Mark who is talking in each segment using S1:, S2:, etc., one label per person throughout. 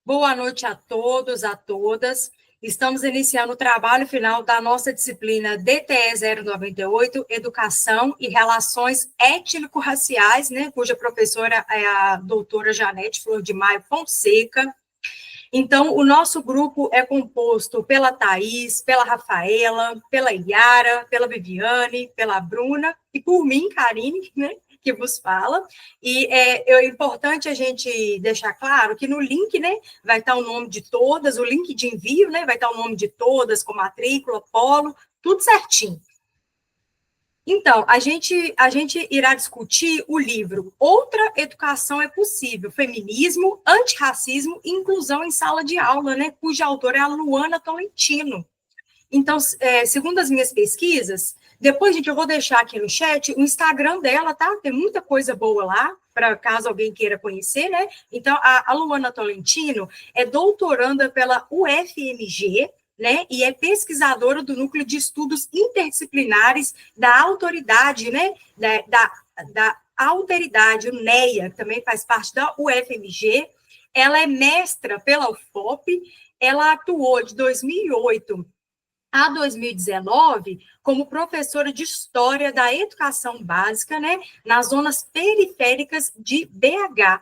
S1: Boa noite a todos, a todas. Estamos iniciando o trabalho final da nossa disciplina DTE 098, Educação e Relações Étnico-Raciais, né, cuja professora é a doutora Janete Flor de Maio Fonseca. Então, o nosso grupo é composto pela Thaís, pela Rafaela, pela Yara, pela Viviane, pela Bruna e por mim, Karine, né, que vos fala. E é importante a gente deixar claro que no link, né, vai estar o nome de todas, o link de envio, né, vai estar o nome de todas, com matrícula, polo, tudo certinho. Então, a gente irá discutir o livro Outra Educação é Possível, Feminismo, Antirracismo e Inclusão em Sala de Aula, né, cuja autora é a Luana Tolentino. Então, segundo as minhas pesquisas, depois, gente, eu vou deixar aqui no chat o Instagram dela, tá? Tem muita coisa boa lá, para caso alguém queira conhecer, né? Então, a Luana Tolentino é doutoranda pela UFMG, né, e é pesquisadora do Núcleo de Estudos Interdisciplinares da Autoridade, né, da Alteridade, o NEA, que também faz parte da UFMG. Ela é mestra pela UFOP, ela atuou de 2008 a 2019 como professora de História da Educação Básica, né, nas zonas periféricas de BH.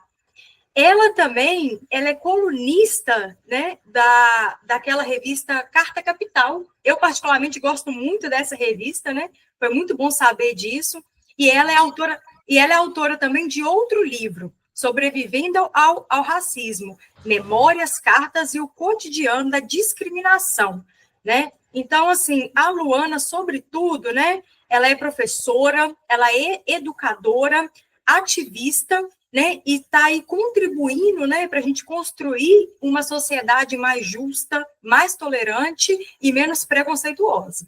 S1: Ela também, ela é colunista, né, daquela revista Carta Capital. Eu, particularmente, gosto muito dessa revista, né? Foi muito bom saber disso. E ela é autora também de outro livro, Sobrevivendo ao Racismo, Memórias, Cartas e o Cotidiano da Discriminação, né? Então, assim, a Luana, sobretudo, né, ela é professora, ela é educadora, ativista, né, e está aí contribuindo, né, para a gente construir uma sociedade mais justa, mais tolerante e menos preconceituosa.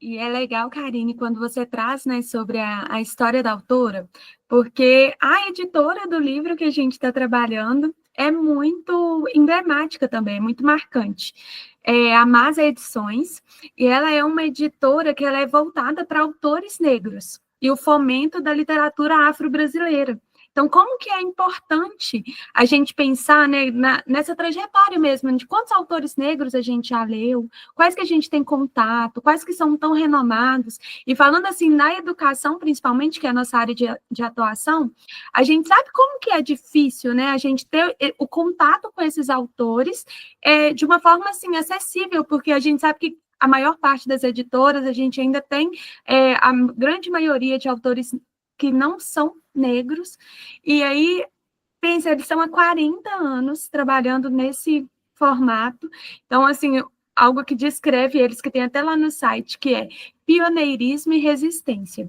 S2: E é legal, Karine, quando você traz, né, sobre a história da autora, porque a editora do livro que a gente está trabalhando é muito emblemática também, é muito marcante. É a Masa Edições, e ela é uma editora que ela é voltada para autores negros e o fomento da literatura afro-brasileira. Então, como que é importante a gente pensar, né, nessa trajetória mesmo, de quantos autores negros a gente já leu, quais que a gente tem contato, quais que são tão renomados, e falando assim, na educação, principalmente, que é a nossa área de atuação, a gente sabe como que é difícil, né, a gente ter o contato com esses autores de uma forma, assim, acessível, porque a gente sabe que a maior parte das editoras, a gente ainda tem a grande maioria de autores que não são negros, e aí, pensa, eles estão há 40 anos trabalhando nesse formato, então, assim, algo que descreve eles, que tem até lá no site, que é pioneirismo e resistência.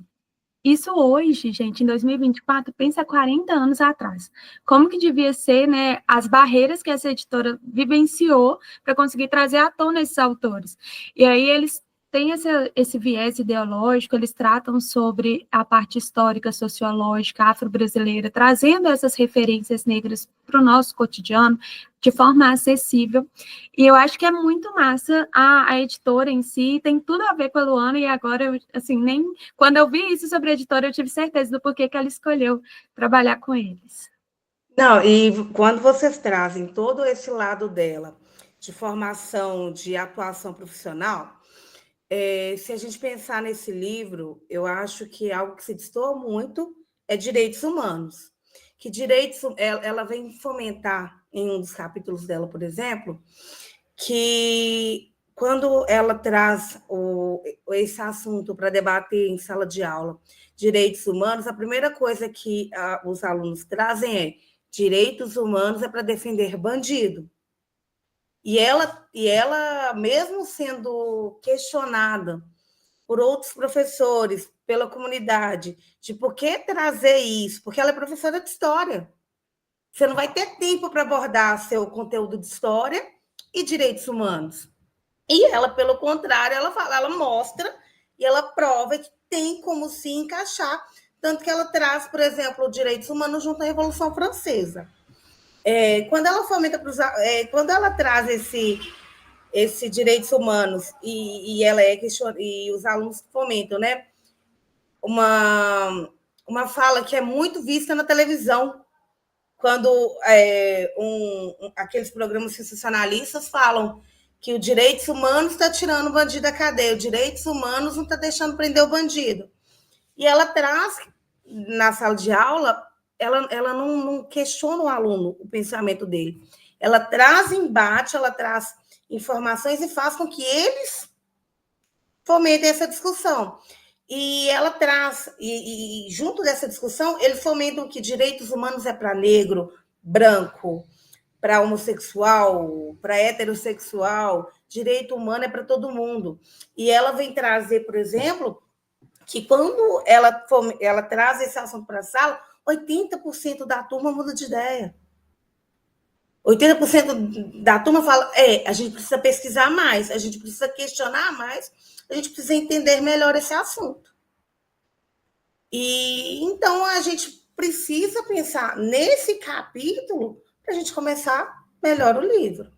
S2: Isso hoje, gente, em 2024, pensa 40 anos atrás. Como que devia ser, né, as barreiras que essa editora vivenciou para conseguir trazer à tona esses autores. E aí eles têm esse viés ideológico, eles tratam sobre a parte histórica, sociológica, afro-brasileira, trazendo essas referências negras para o nosso cotidiano, de forma acessível, e eu acho que é muito massa a editora em si, tem tudo a ver com a Luana, e agora, assim, nem quando eu vi isso sobre a editora, eu tive certeza do porquê que ela escolheu trabalhar com eles.
S3: Não, e quando vocês trazem todo esse lado dela, de formação, de atuação profissional, se a gente pensar nesse livro, eu acho que algo que se destoa muito é direitos humanos. Que direitos, ela vem fomentar em um dos capítulos dela, por exemplo, que quando ela traz esse assunto para debater em sala de aula, direitos humanos, a primeira coisa que os alunos trazem é direitos humanos é para defender bandido. E ela, mesmo sendo questionada por outros professores, pela comunidade, de por que trazer isso, porque ela é professora de história. Você não vai ter tempo para abordar seu conteúdo de história e direitos humanos. E ela, pelo contrário, ela fala, ela mostra e ela prova que tem como se encaixar, tanto que ela traz, por exemplo, direitos humanos junto à Revolução Francesa. Quando ela fomenta quando ela traz esse direitos humanos e ela e os alunos fomentam, né, uma fala que é muito vista na televisão, quando aqueles programas sensacionalistas falam que o direitos humanos está tirando o bandido da cadeia, os direitos humanos não está deixando prender o bandido. E ela traz, na sala de aula, ela não questiona o aluno, o pensamento dele. Ela traz embate, ela traz informações e faz com que eles fomentem essa discussão. E ela traz, e junto dessa discussão, eles fomentam que direitos humanos é para negro, branco, para homossexual, para heterossexual, direito humano é para todo mundo. E ela vem trazer, por exemplo, que quando ela traz esse assunto para a sala, 80% da turma muda de ideia. 80% da turma fala, a gente precisa pesquisar mais, a gente precisa questionar mais, a gente precisa entender melhor esse assunto. E então a gente precisa pensar nesse capítulo para a gente começar melhor o livro.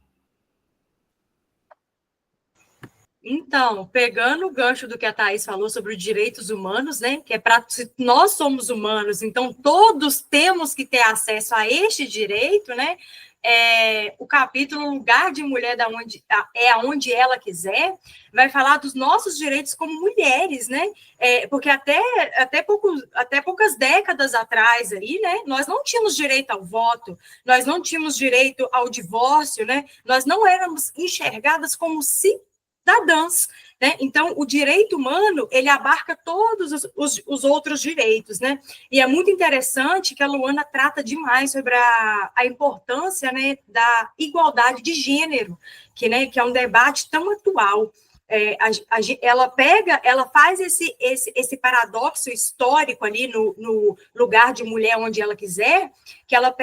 S1: Então, pegando o gancho do que a Thaís falou sobre os direitos humanos, né? Que é para nós somos humanos, então todos temos que ter acesso a este direito, né? O capítulo Lugar de Mulher aonde ela quiser, vai falar dos nossos direitos como mulheres, né? Porque até poucas décadas atrás aí, né? Nós não tínhamos direito ao voto, nós não tínhamos direito ao divórcio, né? Nós não éramos enxergadas como cidadãs, né? Então, o direito humano, ele abarca todos os outros direitos, né? E é muito interessante que a Luana trata demais sobre a importância, né, da igualdade de gênero, que é um debate tão atual. Ela faz esse paradoxo histórico ali no lugar de mulher onde ela quiser, que ela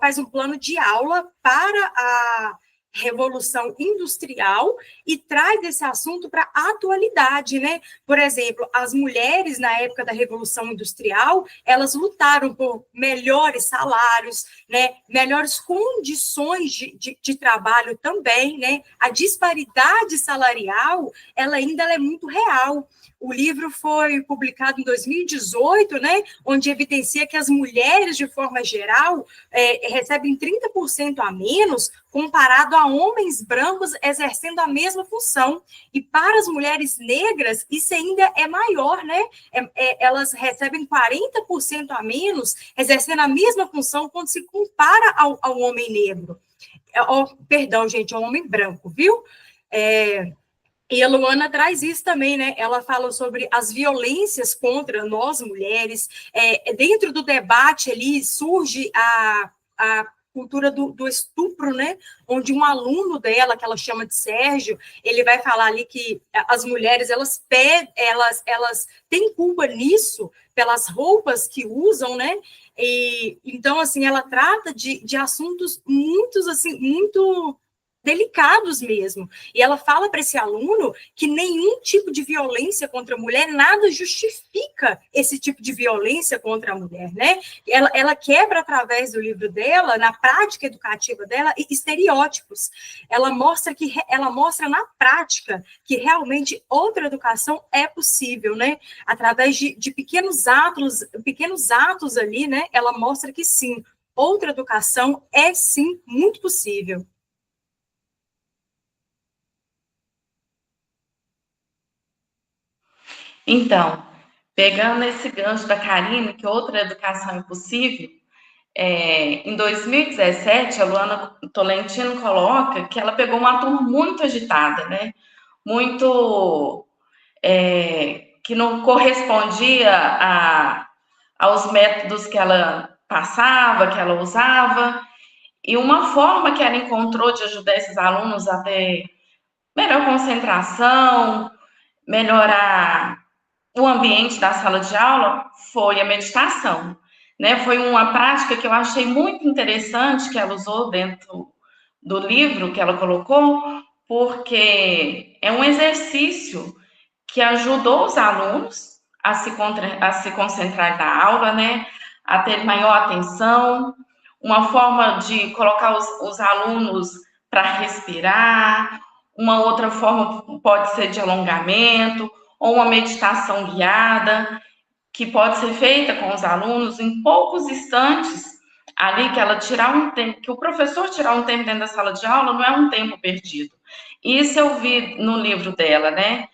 S1: faz um plano de aula para a Revolução Industrial e traz esse assunto para a atualidade, né? Por exemplo, as mulheres na época da Revolução Industrial, elas lutaram por melhores salários, né? Melhores condições de trabalho também, né? A disparidade salarial, ela ainda é muito real. O livro foi publicado em 2018, né, onde evidencia que as mulheres, de forma geral, recebem 30% a menos comparado a homens brancos exercendo a mesma função. E para as mulheres negras, isso ainda é maior, né? Elas recebem 40% a menos exercendo a mesma função quando se compara ao homem negro. Perdão, gente, ao homem branco, viu? E a Luana traz isso também, né? Ela fala sobre as violências contra nós, mulheres. Dentro do debate ali surge a cultura do estupro, né? Onde um aluno dela, que ela chama de Sérgio, ele vai falar ali que as mulheres, elas têm culpa nisso, pelas roupas que usam, né? E, então, assim, ela trata de assuntos muito delicados mesmo. E ela fala para esse aluno que nenhum tipo de violência contra a mulher, nada justifica esse tipo de violência contra a mulher, né? Ela quebra, através do livro dela, na prática educativa dela, estereótipos. Ela mostra na prática que realmente outra educação é possível, né? Através de pequenos atos ali, né? Ela mostra que sim, outra educação é sim muito possível.
S4: Então, pegando esse gancho da Karine, que outra educação impossível, em 2017, a Luana Tolentino coloca que ela pegou uma turma muito agitada, né? Muito que não correspondia aos métodos que ela passava, que ela usava, e uma forma que ela encontrou de ajudar esses alunos a ter melhor concentração, melhorar o ambiente da sala de aula foi a meditação, né? Foi uma prática que eu achei muito interessante que ela usou dentro do livro que ela colocou, porque é um exercício que ajudou os alunos a se concentrar na aula, né? A ter maior atenção, uma forma de colocar os alunos para respirar, uma outra forma pode ser de alongamento, ou uma meditação guiada. que pode ser feita com os alunos em poucos instantes, ali que ela tirar um tempo, que o professor tirar um tempo dentro da sala de aula não é um tempo perdido. Isso eu vi no livro dela, né?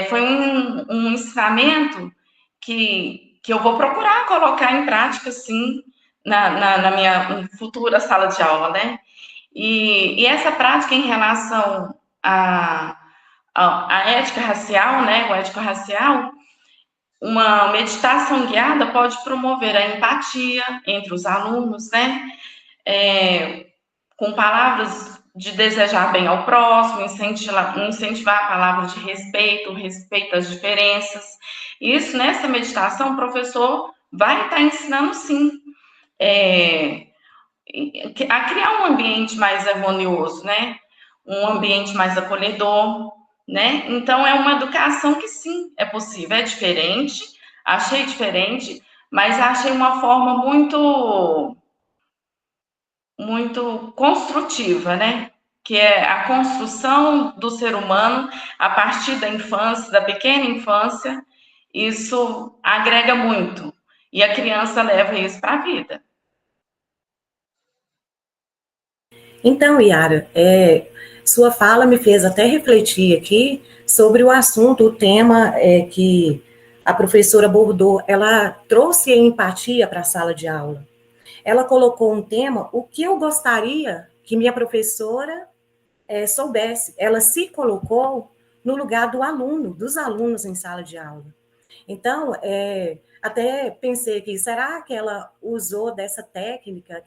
S4: Foi um ensinamento que eu vou procurar colocar em prática, sim, na minha futura sala de aula, né? E essa prática em relação à ética racial, né? O ético racial, uma meditação guiada pode promover a empatia entre os alunos, né? Com palavras de desejar bem ao próximo, incentivar a palavra de respeito às diferenças. Isso, nessa meditação, o professor vai estar ensinando, sim, a criar um ambiente mais harmonioso, né? Um ambiente mais acolhedor, né? Então, é uma educação que, sim, é possível. É diferente, achei diferente, mas achei uma forma muito construtiva, né? Que é a construção do ser humano a partir da infância, da pequena infância. Isso agrega muito. E a criança leva isso para a vida.
S5: Então, Yara, sua fala me fez até refletir aqui sobre o assunto, o tema que a professora abordou. Ela trouxe a empatia para a sala de aula. Ela colocou um tema, o que eu gostaria que minha professora soubesse. Ela se colocou no lugar do aluno, dos alunos em sala de aula. Então, até pensei que, será que ela usou dessa técnica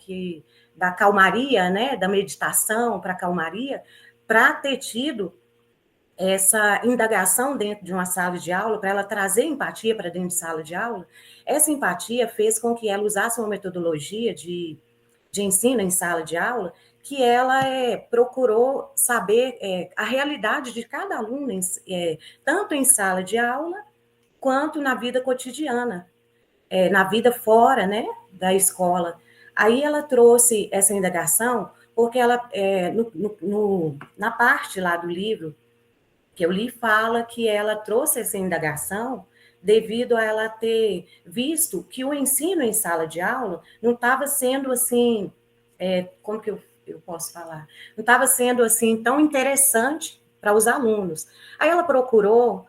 S5: da calmaria, né, da meditação para calmaria, para ter tido essa indagação dentro de uma sala de aula, para ela trazer empatia para dentro de sala de aula? Essa empatia fez com que ela usasse uma metodologia de ensino em sala de aula, que ela procurou saber a realidade de cada aluno, tanto em sala de aula, quanto na vida cotidiana, na vida fora, né, da escola. Aí ela trouxe essa indagação, porque ela, na parte lá do livro que eu li, fala que ela trouxe essa indagação devido a ela ter visto que o ensino em sala de aula não estava sendo assim, como que eu posso falar? Não estava sendo assim tão interessante para os alunos. Aí ela procurou,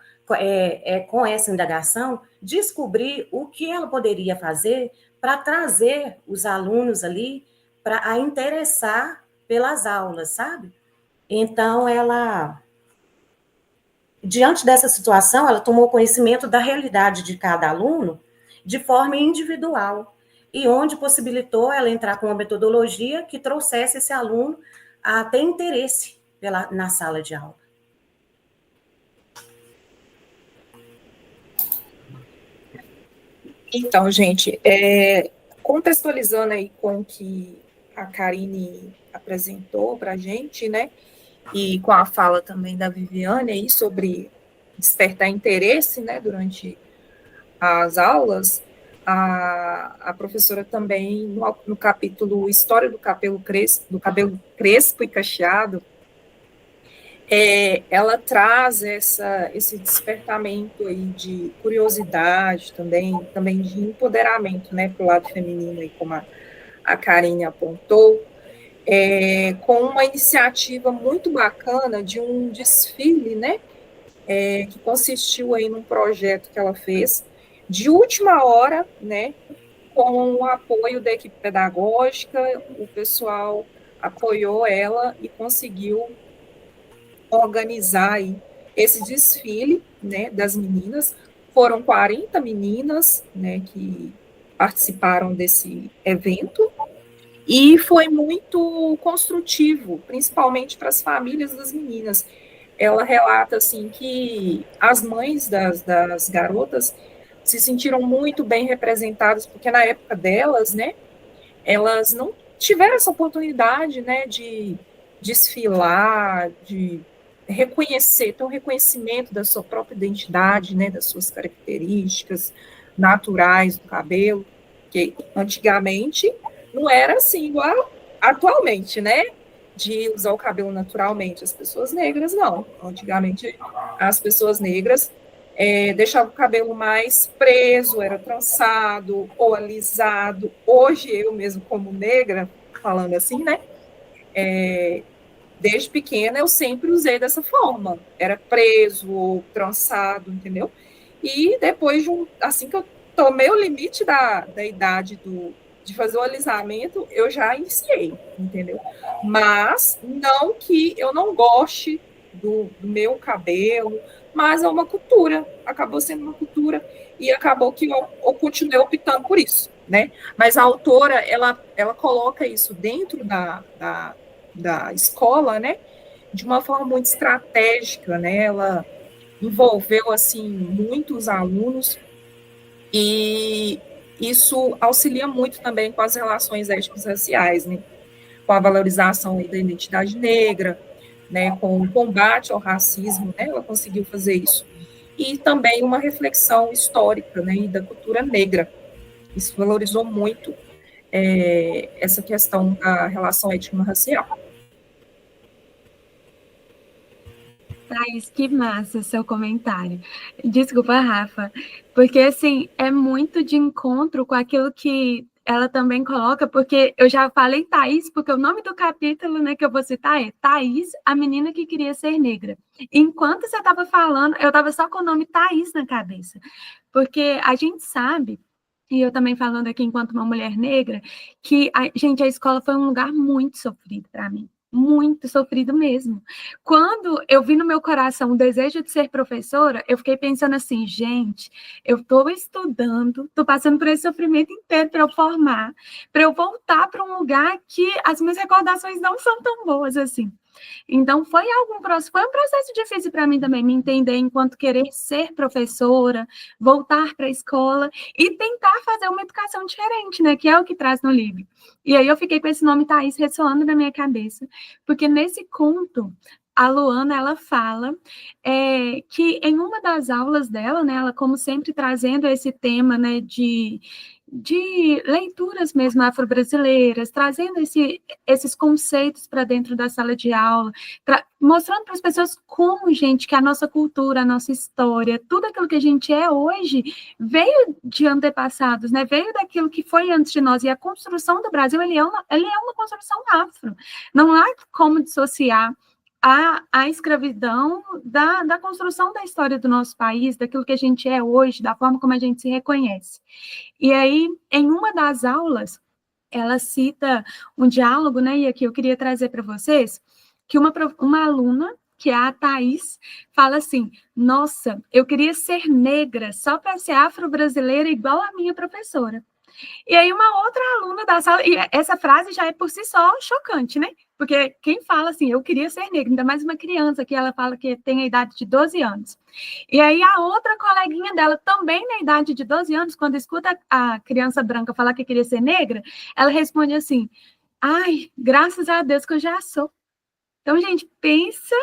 S5: com essa indagação, descobrir o que ela poderia fazer para trazer os alunos ali a interessar pelas aulas, sabe? Então, ela, diante dessa situação, ela tomou conhecimento da realidade de cada aluno de forma individual, e onde possibilitou ela entrar com uma metodologia que trouxesse esse aluno a ter interesse na sala de aula.
S6: Então, gente, contextualizando aí com o que a Karine apresentou para a gente, né, e com a fala também da Viviane aí sobre despertar interesse, né, durante as aulas, a professora também, no capítulo História do cabelo crespo e cacheado, ela traz esse despertamento aí de curiosidade também de empoderamento, né, para o lado feminino, aí, como a Karine apontou, com uma iniciativa muito bacana de um desfile, né, que consistiu aí num projeto que ela fez de última hora, né, com o apoio da equipe pedagógica, o pessoal apoiou ela e conseguiu organizar aí esse desfile, né, das meninas. Foram 40 meninas, né, que participaram desse evento, e foi muito construtivo, principalmente para as famílias das meninas. Ela relata, assim, que as mães das garotas se sentiram muito bem representadas, porque na época delas, né, elas não tiveram essa oportunidade, né, de desfilar, de ter um reconhecimento da sua própria identidade, né, das suas características naturais do cabelo, que antigamente não era assim igual atualmente, né, de usar o cabelo naturalmente. As pessoas negras, não. Antigamente, as pessoas negras deixava o cabelo mais preso, era trançado ou alisado. Hoje, eu mesmo como negra, falando assim, né? Desde pequena, eu sempre usei dessa forma. Era preso ou trançado, entendeu? E depois, assim que eu tomei o limite da idade de fazer o alisamento, eu já iniciei, entendeu? Mas não que eu não goste do meu cabelo, mas é uma cultura, acabou sendo uma cultura, e acabou que eu continuei optando por isso, né? Mas a autora, ela coloca isso dentro da escola, né? De uma forma muito estratégica, né? Ela envolveu, assim, muitos alunos, e isso auxilia muito também com as relações étnicas raciais, né? Com a valorização da identidade negra, né? Com o combate ao racismo, né? Ela conseguiu fazer isso. E também uma reflexão histórica, né? E da cultura negra. Isso valorizou muito essa questão da relação étnico-racial.
S2: Thaís, que massa seu comentário. Desculpa, Rafa, porque assim, é muito de encontro com aquilo que ela também coloca, porque eu já falei Thaís, porque o nome do capítulo, né, que eu vou citar é Thaís, a menina que queria ser negra. Enquanto você estava falando, eu estava só com o nome Thaís na cabeça, porque a gente sabe, e eu também falando aqui enquanto uma mulher negra, que, a escola foi um lugar muito sofrido para mim. Muito sofrido mesmo. Quando eu vi no meu coração o desejo de ser professora, eu fiquei pensando assim, gente, eu estou estudando, estou passando por esse sofrimento inteiro para eu formar, para eu voltar para um lugar que as minhas recordações não são tão boas assim. Então, foi um processo difícil para mim também, me entender enquanto querer ser professora, voltar para a escola e tentar fazer uma educação diferente, né? Que é o que traz no livro. E aí eu fiquei com esse nome Thaís ressoando na minha cabeça, porque nesse conto, a Luana, ela fala que em uma das aulas dela, né, ela como sempre trazendo esse tema, né, de leituras mesmo afro-brasileiras, trazendo esses conceitos para dentro da sala de aula, mostrando para as pessoas como, gente, que a nossa cultura, a nossa história, tudo aquilo que a gente é hoje, veio de antepassados, né? Veio daquilo que foi antes de nós, e a construção do Brasil, ele é uma construção afro, não há como dissociar a escravidão da construção da história do nosso país, daquilo que a gente é hoje, da forma como a gente se reconhece. E aí, em uma das aulas, ela cita um diálogo, né, e aqui eu queria trazer para vocês, que uma aluna, que é a Thaís, fala assim, nossa, eu queria ser negra só para ser afro-brasileira igual a minha professora. E aí uma outra aluna da sala, e essa frase já é por si só chocante, né? Porque quem fala assim, eu queria ser negra, ainda mais uma criança que ela fala que tem a idade de 12 anos. E aí a outra coleguinha dela, também na idade de 12 anos, quando escuta a criança branca falar que queria ser negra, ela responde assim, ai, graças a Deus que eu já sou. Então, gente, pensa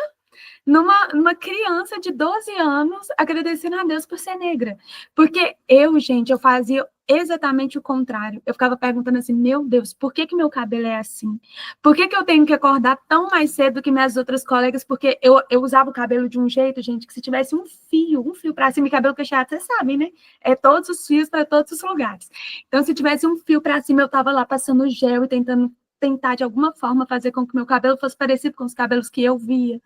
S2: numa criança de 12 anos agradecendo a Deus por ser negra. Porque gente, eu fazia exatamente o contrário. Eu ficava perguntando assim, meu Deus, por que meu cabelo é assim? Por que eu tenho que acordar tão mais cedo que minhas outras colegas? Porque eu usava o cabelo de um jeito, gente, que se tivesse um fio para cima, e cabelo cacheado, vocês sabem, né? É todos os fios para todos os lugares. Então, se tivesse um fio para cima, eu estava lá passando gel e tentar de alguma forma fazer com que meu cabelo fosse parecido com os cabelos que eu via,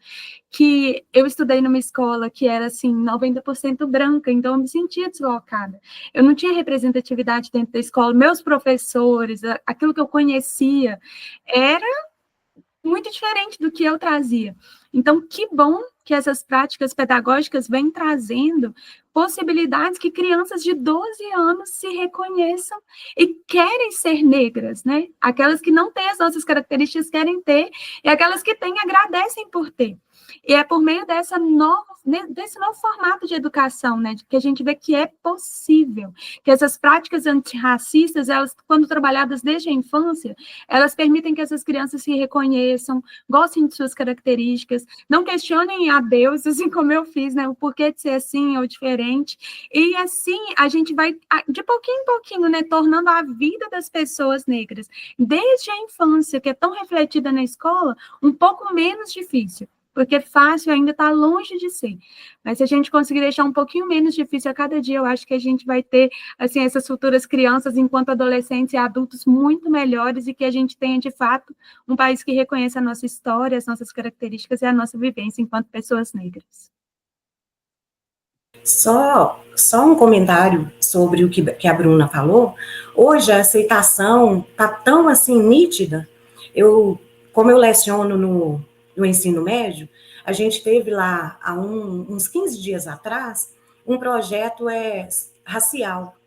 S2: que eu estudei numa escola que era, assim, 90% branca, então eu me sentia deslocada. Eu não tinha representatividade dentro da escola, meus professores, aquilo que eu conhecia, era muito diferente do que eu trazia. Então, que bom que essas práticas pedagógicas vêm trazendo possibilidades que crianças de 12 anos se reconheçam e querem ser negras, né? Aquelas que não têm as nossas características querem ter, e aquelas que têm agradecem por ter. E é por meio desse novo formato de educação, né, que a gente vê que é possível, que essas práticas antirracistas, elas, quando trabalhadas desde a infância, elas permitem que essas crianças se reconheçam, gostem de suas características, não questionem a Deus, assim como eu fiz, né, o porquê de ser assim ou diferente, e assim a gente vai, de pouquinho em pouquinho, né, tornando a vida das pessoas negras, desde a infância, que é tão refletida na escola, um pouco menos difícil. porque fácil ainda está longe de ser. Mas se a gente conseguir deixar um pouquinho menos difícil a cada dia, eu acho que a gente vai ter, assim, essas futuras crianças, enquanto adolescentes e adultos, muito melhores, e que a gente tenha, de fato, um país que reconheça a nossa história, as nossas características e a nossa vivência enquanto pessoas negras.
S5: Só um comentário sobre o que a Bruna falou. Hoje a aceitação está tão assim nítida. Como eu leciono no ensino médio, a gente teve lá, há uns 15 dias atrás, um projeto racial,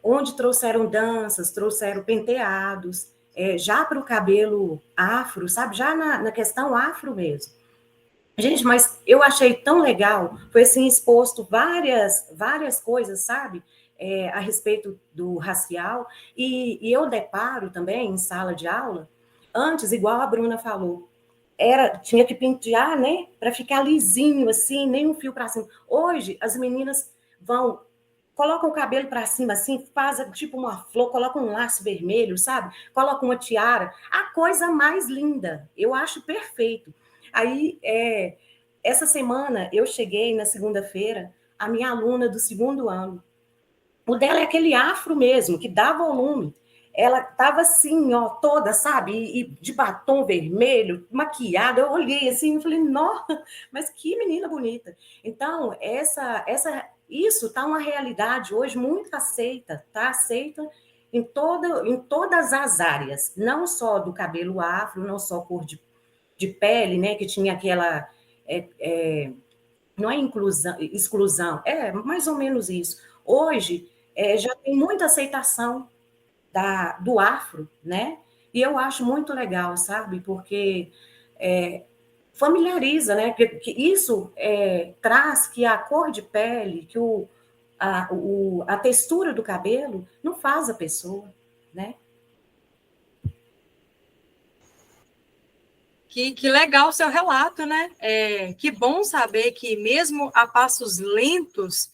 S5: onde trouxeram danças, trouxeram penteados, já para o cabelo afro, sabe? Já na questão afro mesmo. Gente, mas eu achei tão legal, foi assim exposto várias coisas, sabe, a respeito do racial, e eu deparo também em sala de aula, antes, igual a Bruna falou, tinha que pentear, né, para ficar lisinho assim, nem um fio para cima. Hoje, as meninas colocam o cabelo para cima assim, fazem tipo uma flor, colocam um laço vermelho, sabe, colocam uma tiara, a coisa mais linda, eu acho perfeito. Aí, essa semana, eu cheguei na segunda-feira, a minha aluna do 2º ano. O dela é aquele afro mesmo, que dá volume. Ela estava assim, ó, toda, sabe? E de batom vermelho, maquiada. Eu olhei assim e falei, nossa, mas que menina bonita. Então, isso está uma realidade hoje muito aceita, tá? Aceita em todas as áreas, não só do cabelo afro, não só cor de pele, né, que tinha aquela, não é exclusão, é mais ou menos isso. Hoje, já tem muita aceitação do afro, né, e eu acho muito legal, sabe, porque familiariza, né, que isso traz que a cor de pele, que a textura do cabelo não faz a pessoa, né.
S1: Que legal o seu relato, né? Que bom saber que, mesmo a passos lentos,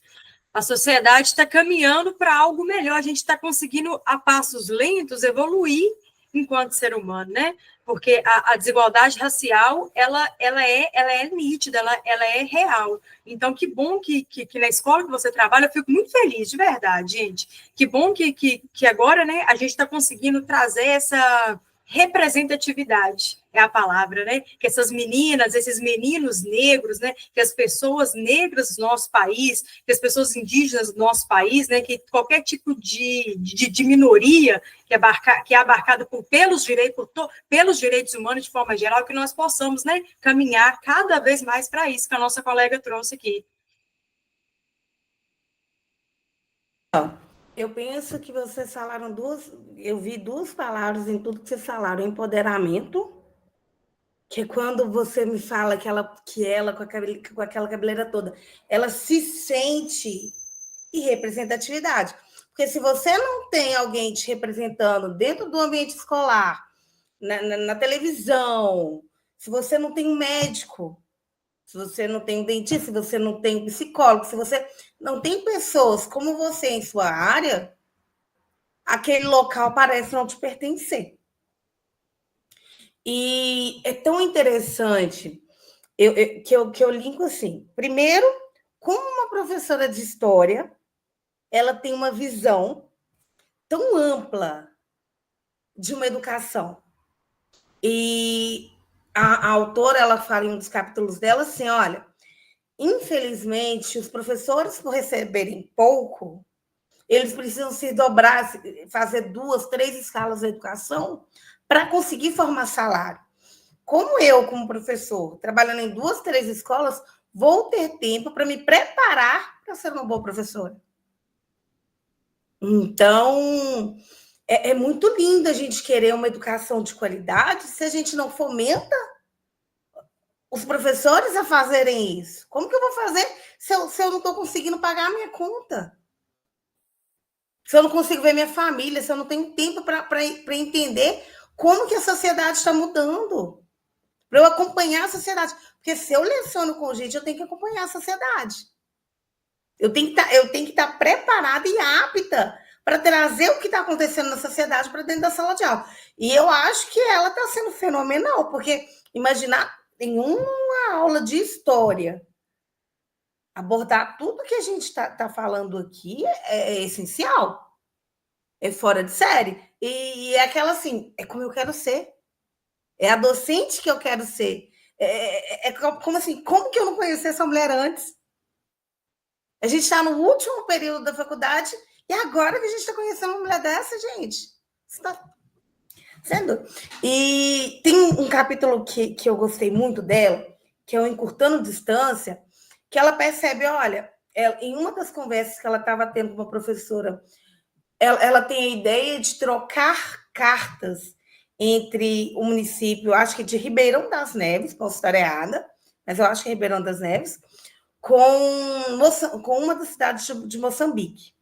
S1: a sociedade está caminhando para algo melhor. A gente está conseguindo, a passos lentos, evoluir enquanto ser humano, né? Porque a desigualdade racial, ela é nítida, ela é real. Então, que bom que na escola que você trabalha, eu fico muito feliz, de verdade, gente. Que bom que agora, né, a gente está conseguindo trazer essa representatividade, é a palavra, né? Que essas meninas, esses meninos negros, né? Que as pessoas negras do nosso país, que as pessoas indígenas do nosso país, né? Que qualquer tipo de minoria que é abarcada pelos direitos humanos de forma geral, que nós possamos, né? Caminhar cada vez mais para isso que a nossa colega trouxe aqui.
S3: Eu penso que vocês falaram eu vi 2 palavras em tudo que vocês falaram: empoderamento, que é quando você me fala que ela com aquela cabeleira toda, ela se sente, e representatividade. Porque se você não tem alguém te representando dentro do ambiente escolar, na televisão, se você não tem um médico, se você não tem um dentista, se você não tem um psicólogo, se você não tem pessoas como você em sua área, aquele local parece não te pertencer. E é tão interessante que eu linko assim. Primeiro, como uma professora de história, ela tem uma visão tão ampla de uma educação. E a autora, ela fala em um dos capítulos dela assim, olha, infelizmente, os professores, por receberem pouco, eles precisam se dobrar, fazer 2, 3 escalas de educação para conseguir formar salário. Como eu, como professor, trabalhando em 2, 3 escolas, vou ter tempo para me preparar para ser uma boa professora. Então, é muito lindo a gente querer uma educação de qualidade se a gente não fomenta os professores a fazerem isso. Como que eu vou fazer se eu não estou conseguindo pagar a minha conta? Se eu não consigo ver minha família, se eu não tenho tempo para entender como que a sociedade está mudando, para eu acompanhar a sociedade. Porque se eu leciono com gente, eu tenho que acompanhar a sociedade. Eu tenho que estar preparada e apta para trazer o que está acontecendo na sociedade para dentro da sala de aula. E eu acho que ela está sendo fenomenal, porque imaginar, tem uma uma aula de história, abordar tudo que a gente está falando aqui é essencial, é fora de série. E é aquela assim, é como eu quero ser, é a docente que eu quero ser. Como assim, como que eu não conheci essa mulher antes? A gente está no último período da faculdade e agora que a gente está conhecendo uma mulher dessa, gente. Você está sendo? E tem um capítulo que eu gostei muito dela, que é o Encurtando Distância, que ela percebe, olha, em uma das conversas que ela estava tendo com uma professora, ela tem a ideia de trocar cartas entre o município, acho que de Ribeirão das Neves, posso estar errada, mas eu acho que é Ribeirão das Neves, com uma das cidades de Moçambique.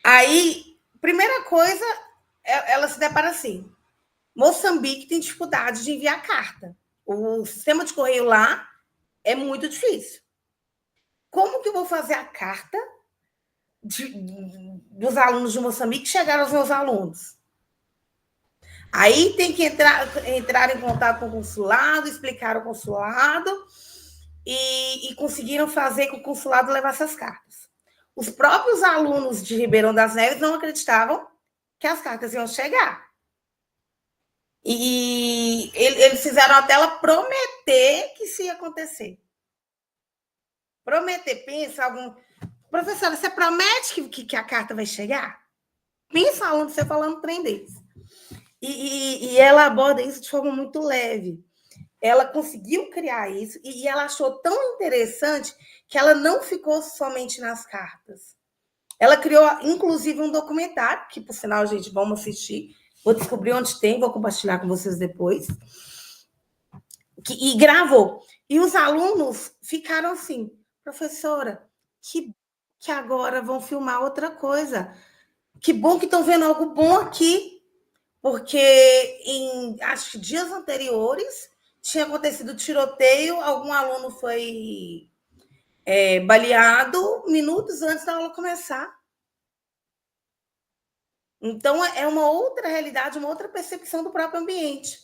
S3: Aí, primeira coisa, ela se depara assim, Moçambique tem dificuldade de enviar carta. O sistema de correio lá é muito difícil. Como que eu vou fazer a carta dos alunos de Moçambique chegar aos meus alunos? Aí tem que entrar em contato com o consulado, explicar o consulado e conseguiram fazer com que o consulado levasse as cartas. Os próprios alunos de Ribeirão das Neves não acreditavam que as cartas iam chegar. E eles fizeram até ela prometer que isso ia acontecer. Prometer, pensa algum... Professora, você promete que a carta vai chegar? Pensa aluno, você falando um trem desse. E ela aborda isso de forma muito leve. Ela conseguiu criar isso e ela achou tão interessante que ela não ficou somente nas cartas. Ela criou, inclusive, um documentário, que, por sinal, gente, vamos assistir. Vou descobrir onde tem, vou compartilhar com vocês depois. E gravou. E os alunos ficaram assim, professora, que agora vão filmar outra coisa. Que bom que estão vendo algo bom aqui. Porque acho que dias anteriores tinha acontecido tiroteio, algum aluno foi baleado minutos antes da aula começar. Então, é uma outra realidade, uma outra percepção do próprio ambiente.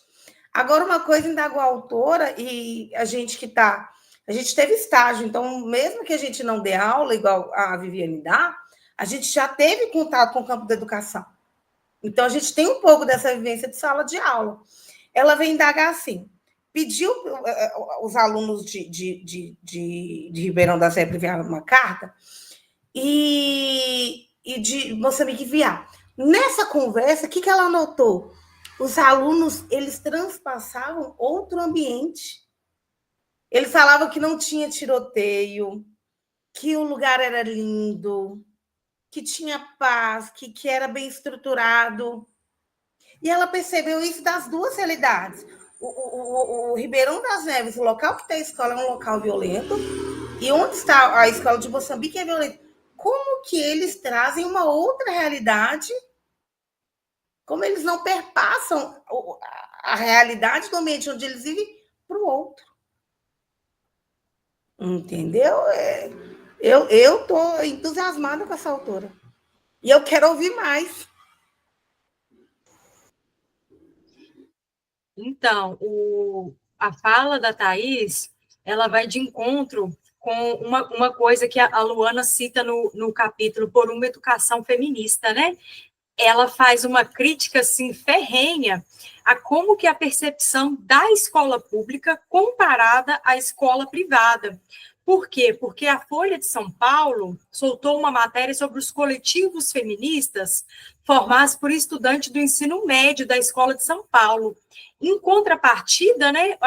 S3: Agora, uma coisa indagou a autora, e a gente teve estágio, então, mesmo que a gente não dê aula, igual a Viviane dá, a gente já teve contato com o campo da educação. Então, a gente tem um pouco dessa vivência de sala de aula. Ela vem indagar assim, pediu os alunos de Ribeirão das Neves enviar uma carta e de Moçambique enviar. Nessa conversa, o que ela notou? Os alunos, eles transpassavam outro ambiente. Eles falavam que não tinha tiroteio, que o lugar era lindo, que tinha paz, que era bem estruturado. E ela percebeu isso das duas realidades. O Ribeirão das Neves, o local que tem a escola, é um local violento, e onde está a escola de Moçambique é violento. Como que eles trazem uma outra realidade? Como eles não perpassam a realidade do ambiente onde eles vivem para o outro? Entendeu? Eu estou entusiasmada com essa autora. E eu quero ouvir mais.
S1: Então, a fala da Thaís, ela vai de encontro com uma coisa que a Luana cita no capítulo Por uma Educação Feminista, né? Ela faz uma crítica, assim, ferrenha a como que a percepção da escola pública comparada à escola privada. Por quê? Porque a Folha de São Paulo soltou uma matéria sobre os coletivos feministas formados por estudantes do ensino médio da Escola de São Paulo. Em contrapartida, né,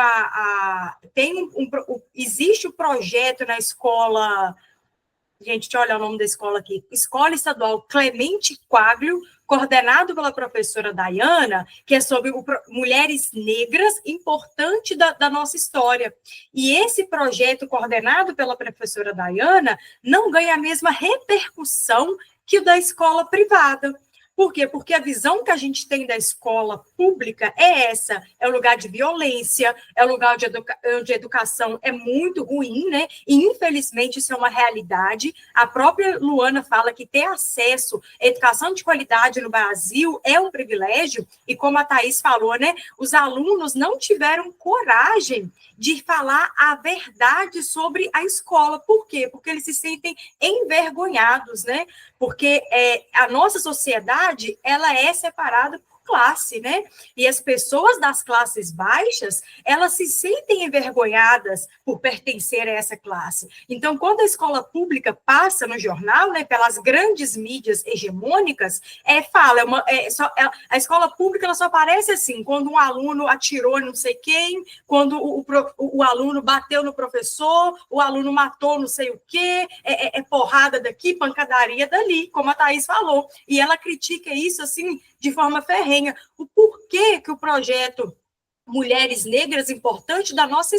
S1: existe o projeto na escola... Gente, deixa eu olhar o nome da escola aqui. Escola Estadual Clemente Quaglio, coordenado pela professora Dayana, que é sobre mulheres negras, importante da nossa história. E esse projeto, coordenado pela professora Dayana, não ganha a mesma repercussão que o da escola privada. Por quê? Porque a visão que a gente tem da escola pública é essa, é um lugar de violência, é um lugar onde a educação é muito ruim, né? E, infelizmente, isso é uma realidade. A própria Luana fala que ter acesso à educação de qualidade no Brasil é um privilégio, e como a Thaís falou, né? Os alunos não tiveram coragem de falar a verdade sobre a escola. Por quê? Porque eles se sentem envergonhados, né? Porque a nossa sociedade, ela é separada por classe, né? E as pessoas das classes baixas, elas se sentem envergonhadas por pertencer a essa classe. Então, quando a escola pública passa no jornal, né, pelas grandes mídias hegemônicas, a escola pública ela só aparece assim, quando um aluno atirou em não sei quem, quando o aluno bateu no professor, o aluno matou não sei o quê, porrada daqui, pancadaria dali, como a Thaís falou. E ela critica isso, assim, de forma ferrenha. O porquê que o projeto Mulheres Negras, importante da nossa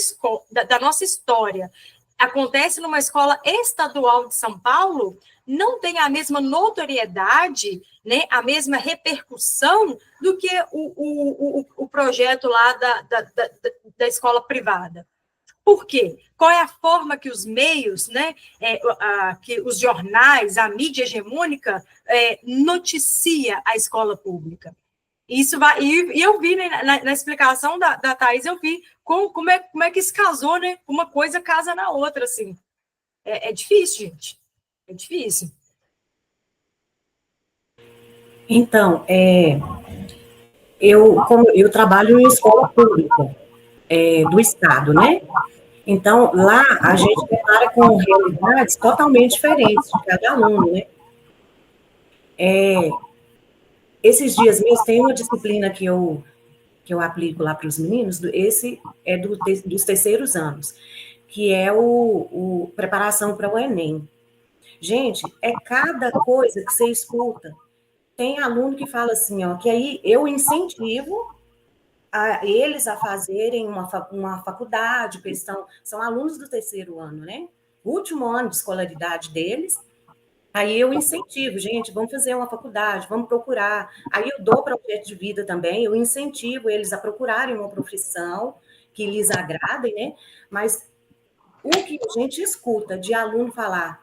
S1: história, acontece numa escola estadual de São Paulo, não tem a mesma notoriedade, né, a mesma repercussão do que o projeto lá da escola privada. Por quê? Qual é a forma que os meios, né, que os jornais, a mídia hegemônica noticia a escola pública? Isso vai, e eu vi, né, na explicação da Thaís, eu vi como é que isso casou, né? Uma coisa casa na outra, assim. É difícil, gente. É difícil.
S5: Então, como eu trabalho em escola pública do Estado, né? Então, lá a gente depara com realidades totalmente diferentes de cada aluno, né? Esses dias mesmo, tem uma disciplina que eu aplico lá para os meninos, esse é dos terceiros anos, que é o preparação para o Enem. Gente, é cada coisa que você escuta. Tem aluno que fala assim, ó, que aí eu incentivo eles a fazerem uma faculdade, porque são alunos do terceiro ano, né? Último ano de escolaridade deles. Aí eu incentivo, gente, vamos fazer uma faculdade, vamos procurar. Aí eu dou projeto de vida também, eu incentivo eles a procurarem uma profissão que lhes agradem, né? Mas o que a gente escuta de aluno falar,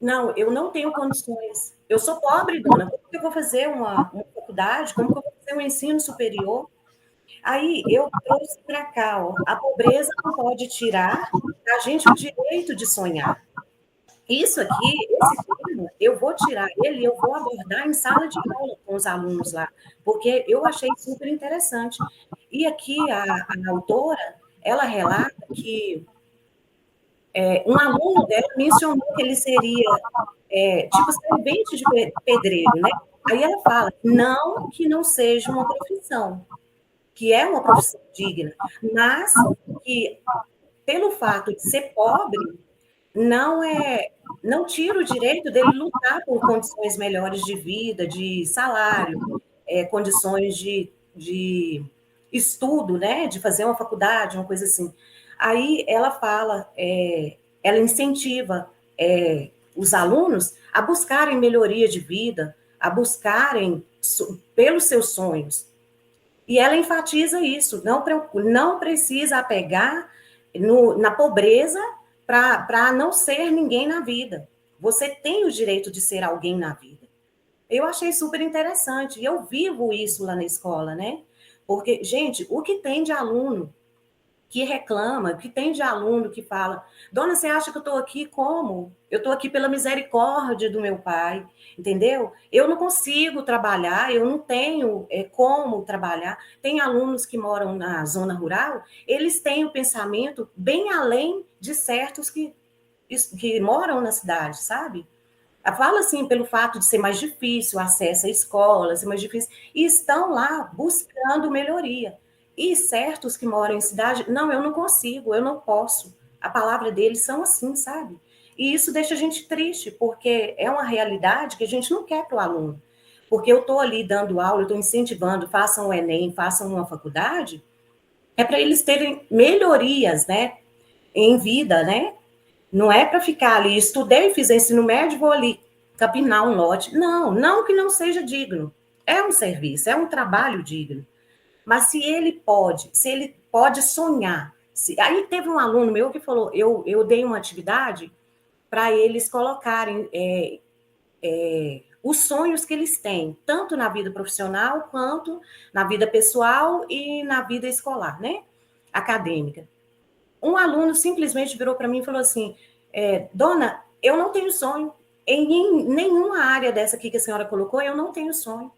S5: não, eu não tenho condições, eu sou pobre, dona, como que eu vou fazer uma faculdade? Como que eu vou fazer um ensino superior? Aí eu trouxe para cá, ó, a pobreza não pode tirar da gente o direito de sonhar. Isso aqui, esse tema, eu vou tirar ele e eu vou abordar em sala de aula com os alunos lá, porque eu achei super interessante. E aqui a autora, ela relata que um aluno dela mencionou que ele seria tipo servente de pedreiro, né? Aí ela fala, não que não seja uma profissão, que é uma profissão digna, mas que pelo fato de ser pobre, não tira o direito dele lutar por condições melhores de vida, de salário, condições de estudo, né, de fazer uma faculdade, uma coisa assim. Aí ela fala, ela incentiva os alunos a buscarem melhoria de vida, a buscarem pelos seus sonhos. E ela enfatiza isso, não precisa apegar na pobreza para não ser ninguém na vida. Você tem o direito de ser alguém na vida. Eu achei super interessante, e eu vivo isso lá na escola, né? Porque, gente, o que tem de aluno que reclama, o que tem de aluno que fala, dona, você acha que eu estou aqui como? Eu estou aqui pela misericórdia do meu pai, entendeu? Eu não consigo trabalhar, eu não tenho como trabalhar. Tem alunos que moram na zona rural, eles têm o pensamento bem além de certos que moram na cidade, sabe? Fala assim, pelo fato de ser mais difícil o acesso à escola, ser mais difícil, e estão lá buscando melhoria. E certos que moram em cidade, não, eu não consigo, eu não posso. A palavra deles são assim, sabe? E isso deixa a gente triste, porque é uma realidade que a gente não quer para o aluno. Porque eu estou ali dando aula, eu estou incentivando, façam o Enem, façam uma faculdade, é para eles terem melhorias, né, em vida, né? Não é para ficar ali, estudei, fiz ensino médio, vou ali capinar um lote. Não, não que não seja digno. É um serviço, é um trabalho digno. Mas se ele pode sonhar. Aí teve um aluno meu que falou, eu dei uma atividade para eles colocarem os sonhos que eles têm, tanto na vida profissional, quanto na vida pessoal e na vida escolar, né? Acadêmica. Um aluno simplesmente virou para mim e falou assim, dona, eu não tenho sonho. Em nenhuma área dessa aqui que a senhora colocou, eu não tenho sonho.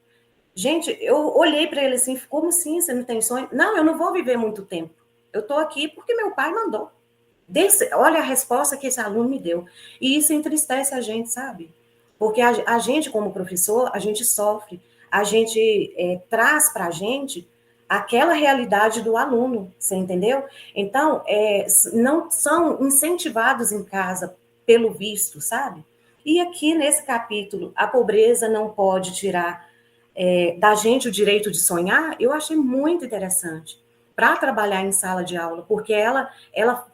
S5: Gente, eu olhei para ele assim, como assim, você não tem sonho? Não, eu não vou viver muito tempo. Eu estou aqui porque meu pai mandou. Olha a resposta que esse aluno me deu. E isso entristece a gente, sabe? Porque a gente, como professor, a gente sofre. A gente traz para a gente aquela realidade do aluno, você entendeu? Então, não são incentivados em casa pelo visto, sabe? E aqui, nesse capítulo, a pobreza não pode tirar da gente o direito de sonhar, eu achei muito interessante para trabalhar em sala de aula, porque ela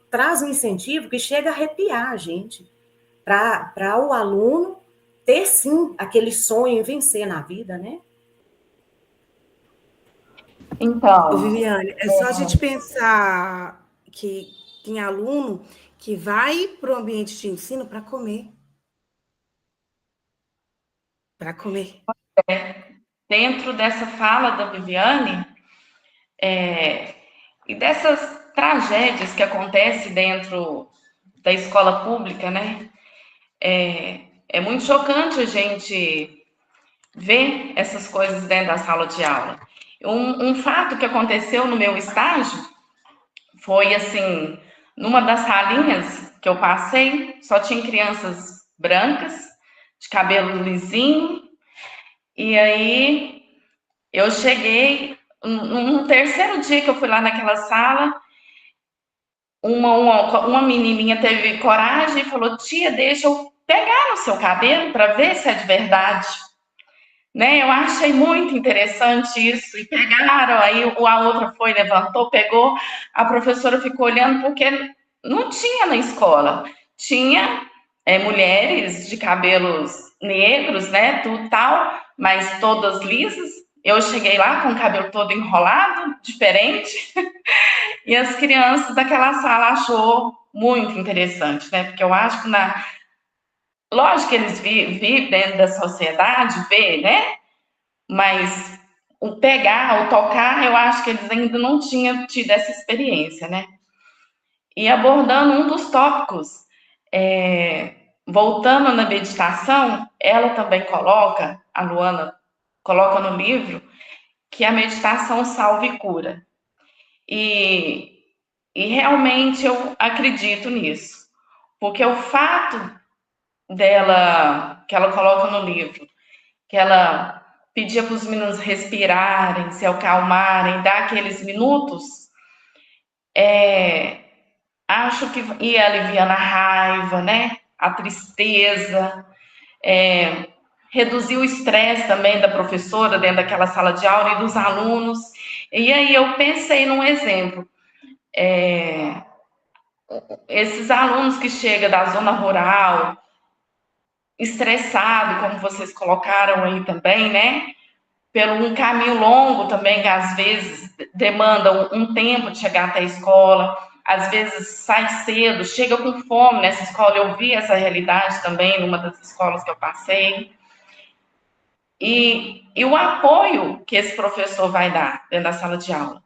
S5: traz um incentivo que chega a arrepiar a gente, para o aluno ter, sim, aquele sonho em vencer na vida, né?
S4: Então,
S3: Viviane, é só a gente pensar que tem aluno que vai para o ambiente de ensino para comer. Para comer.
S4: dentro dessa fala da Viviane, e dessas tragédias que acontecem dentro da escola pública, né? É muito chocante a gente ver essas coisas dentro da sala de aula. Um fato que aconteceu no meu estágio foi assim, numa das salinhas que eu passei, só tinha crianças brancas, de cabelo lisinho, e aí eu cheguei, no terceiro dia que eu fui lá naquela sala, uma menininha teve coragem e falou, tia, deixa eu pegar no seu cabelo para ver se é de verdade. Né? Eu achei muito interessante isso, e pegaram, aí a outra foi, levantou, pegou, a professora ficou olhando, porque não tinha na escola, tinha mulheres de cabelos negros, né, tudo tal, mas todas lisas, eu cheguei lá com o cabelo todo enrolado, diferente, e as crianças daquela sala achou muito interessante, né, porque eu acho que lógico que eles vivem dentro da sociedade, vê, né, mas o pegar, o tocar, eu acho que eles ainda não tinham tido essa experiência, né? E abordando um dos tópicos, voltando na meditação, ela também coloca, a Luana coloca no livro, que a meditação salva e cura. E realmente eu acredito nisso, porque o fato dela, que ela coloca no livro, que ela pedia para os meninos respirarem, se acalmarem, dar aqueles minutos, acho que ia aliviando a raiva, né? A tristeza, reduzir o estresse também da professora dentro daquela sala de aula e dos alunos. E aí eu pensei num exemplo. Esses alunos que chegam da zona rural, estressado, como vocês colocaram aí também, né? Pelo um caminho longo também, que às vezes demanda um tempo de chegar até a escola, às vezes sai cedo, chega com fome nessa escola. Eu vi essa realidade também numa das escolas que eu passei. E o apoio que esse professor vai dar dentro da sala de aula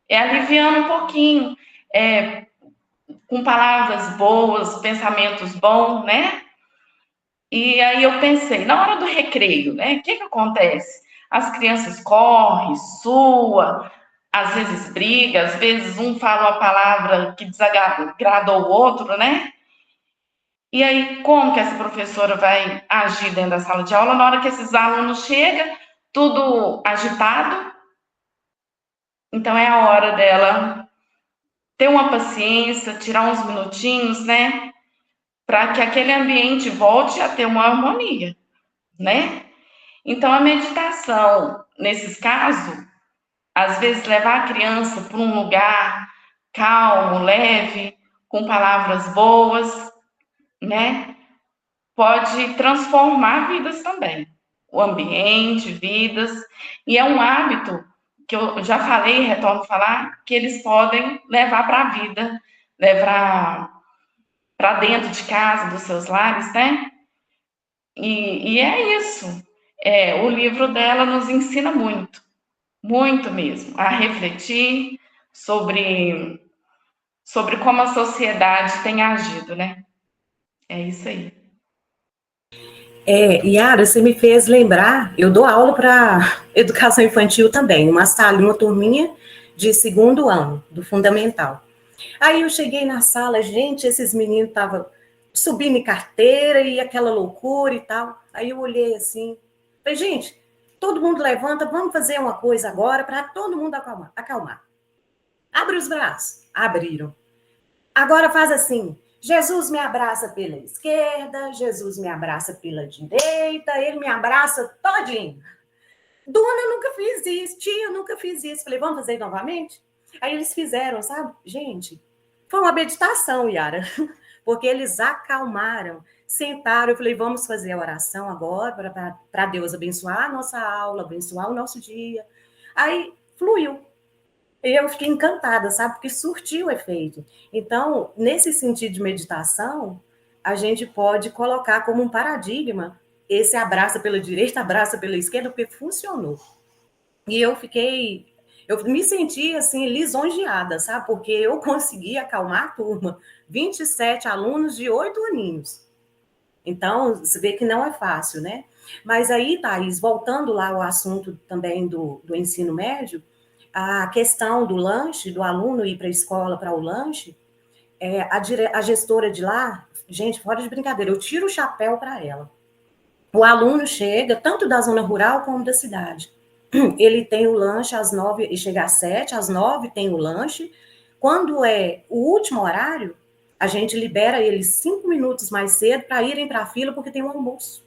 S4: é aliviando um pouquinho, com palavras boas, pensamentos bons, né? E aí eu pensei, na hora do recreio, né? O que acontece? As crianças correm, suam, às vezes brigam, às vezes um fala uma palavra que desagrada o outro, né? E aí, como que essa professora vai agir dentro da sala de aula na hora que esses alunos chegam, tudo agitado? Então é a hora dela ter uma paciência, tirar uns minutinhos, né? Para que aquele ambiente volte a ter uma harmonia, né? Então, a meditação, nesses casos, às vezes levar a criança para um lugar calmo, leve, com palavras boas, né? Pode transformar vidas também. o ambiente, vidas, e é um hábito que eu já falei, retorno a falar, que eles podem levar para a vida, levar para dentro de casa, dos seus lares, né? E é isso. O livro dela nos ensina muito, muito mesmo, a refletir sobre como a sociedade tem agido, né? É isso aí.
S5: Yara, você me fez lembrar, eu dou aula para educação infantil também, uma sala, uma turminha de 2º ano, do fundamental. Aí eu cheguei na sala, gente, esses meninos estavam subindo em carteira e aquela loucura e tal. Aí eu olhei assim, falei, gente, todo mundo levanta, vamos fazer uma coisa agora para todo mundo acalmar. Abre os braços. Abriram. Agora faz assim, Jesus me abraça pela esquerda, Jesus me abraça pela direita, ele me abraça todinho. Dona, eu nunca fiz isso, tia, eu nunca fiz isso. Falei, vamos fazer novamente? Aí eles fizeram, sabe? Gente, foi uma meditação, Yara, porque eles acalmaram, sentaram, eu falei, vamos fazer a oração agora para Deus abençoar a nossa aula, abençoar o nosso dia. Aí fluiu. E eu fiquei encantada, sabe? Porque surtiu efeito. Então, nesse sentido de meditação, a gente pode colocar como um paradigma esse abraça pela direita, abraça pela esquerda, porque funcionou. E eu me senti, assim, lisonjeada, sabe? Porque eu consegui acalmar a turma, 27 alunos de 8 aninhos. Então, você vê que não é fácil, né? Mas aí, Thaís, voltando lá ao assunto também do ensino médio, a questão do lanche, do aluno ir para a escola para o lanche, a gestora de lá, gente, fora de brincadeira, eu tiro o chapéu para ela. O aluno chega, tanto da zona rural como da cidade. Ele tem o lanche às 9, e chega às 7, às 9 tem o lanche. Quando é o último horário, a gente libera eles 5 minutos mais cedo para irem para a fila, porque tem um almoço.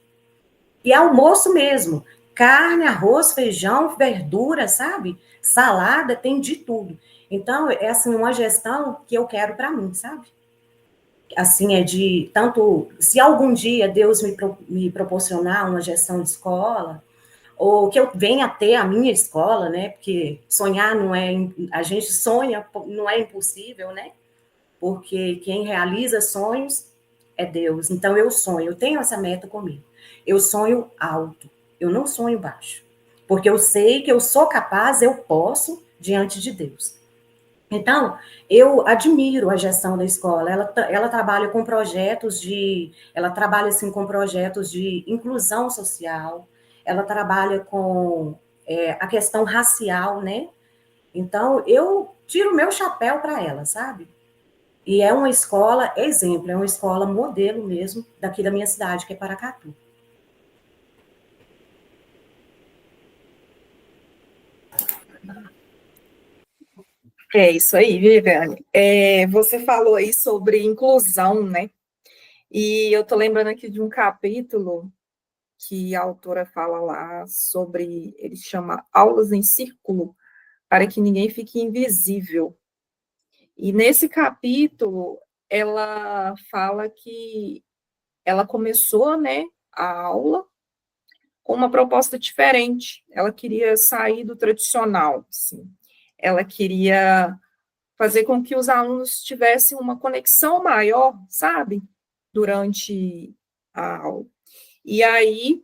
S5: E é almoço mesmo. Carne, arroz, feijão, verdura, sabe? Salada, tem de tudo. Então, é assim, uma gestão que eu quero para mim, sabe? Assim, tanto, se algum dia Deus me proporcionar uma gestão de escola, ou que eu venha ter a minha escola, né? Porque sonhar não é, a gente sonha, não é impossível, né? Porque quem realiza sonhos é Deus. Então, eu sonho, eu tenho essa meta comigo. Eu sonho alto, eu não sonho baixo. Porque eu sei que eu sou capaz, eu posso, diante de Deus. Então, eu admiro a gestão da escola. Ela trabalha com projetos ela trabalha assim com projetos de inclusão social. Ela trabalha com a questão racial, né? Então, eu tiro o meu chapéu para ela, sabe? E é uma escola exemplo, é uma escola modelo mesmo daqui da minha cidade, que é Paracatu.
S6: É isso aí, Viviane. Você falou aí sobre inclusão, né? E eu tô lembrando aqui de um capítulo que a autora fala lá sobre, ele chama Aulas em Círculo, para que ninguém fique invisível. E nesse capítulo, ela fala que ela começou, né, a aula com uma proposta diferente. Ela queria sair do tradicional, assim. Ela queria fazer com que os alunos tivessem uma conexão maior, sabe, durante a aula. E aí,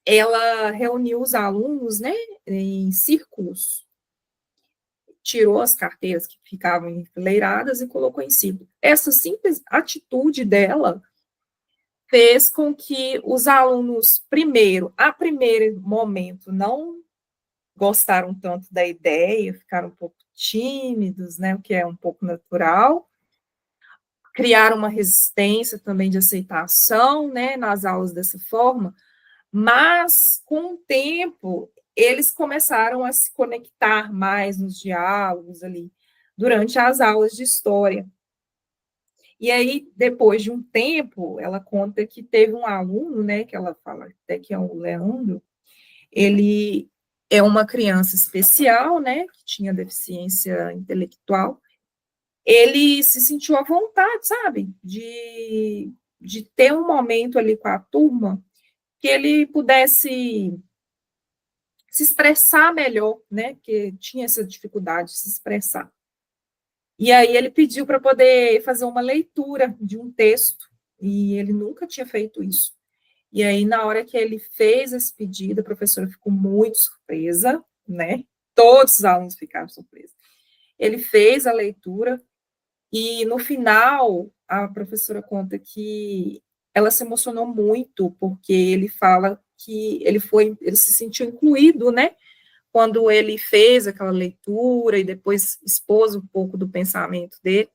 S6: ela reuniu os alunos, né, em círculos, tirou as carteiras que ficavam enfileiradas e colocou em círculo. Essa simples atitude dela fez com que os alunos, a primeiro momento, não gostaram tanto da ideia, ficaram um pouco tímidos, né, o que é um pouco natural, criaram uma resistência também de aceitação, né, nas aulas dessa forma, mas, com o tempo, eles começaram a se conectar mais nos diálogos ali, durante as aulas de história. E aí, depois de um tempo, ela conta que teve um aluno, né, que ela fala até que é o Leandro, ele é uma criança especial, né, que tinha deficiência intelectual, ele se sentiu à vontade, sabe, de ter um momento ali com a turma, que que ele pudesse se expressar melhor, né? Que tinha essa dificuldade de se expressar. E aí ele pediu para poder fazer uma leitura de um texto, e ele nunca tinha feito isso. E aí, na hora que ele fez esse pedido, a professora ficou muito surpresa, né? Todos os alunos ficaram surpresos. Ele fez a leitura, e no final, a professora conta que ela se emocionou muito, porque ele fala que ele se sentiu incluído, né? Quando ele fez aquela leitura e depois expôs um pouco do pensamento dele,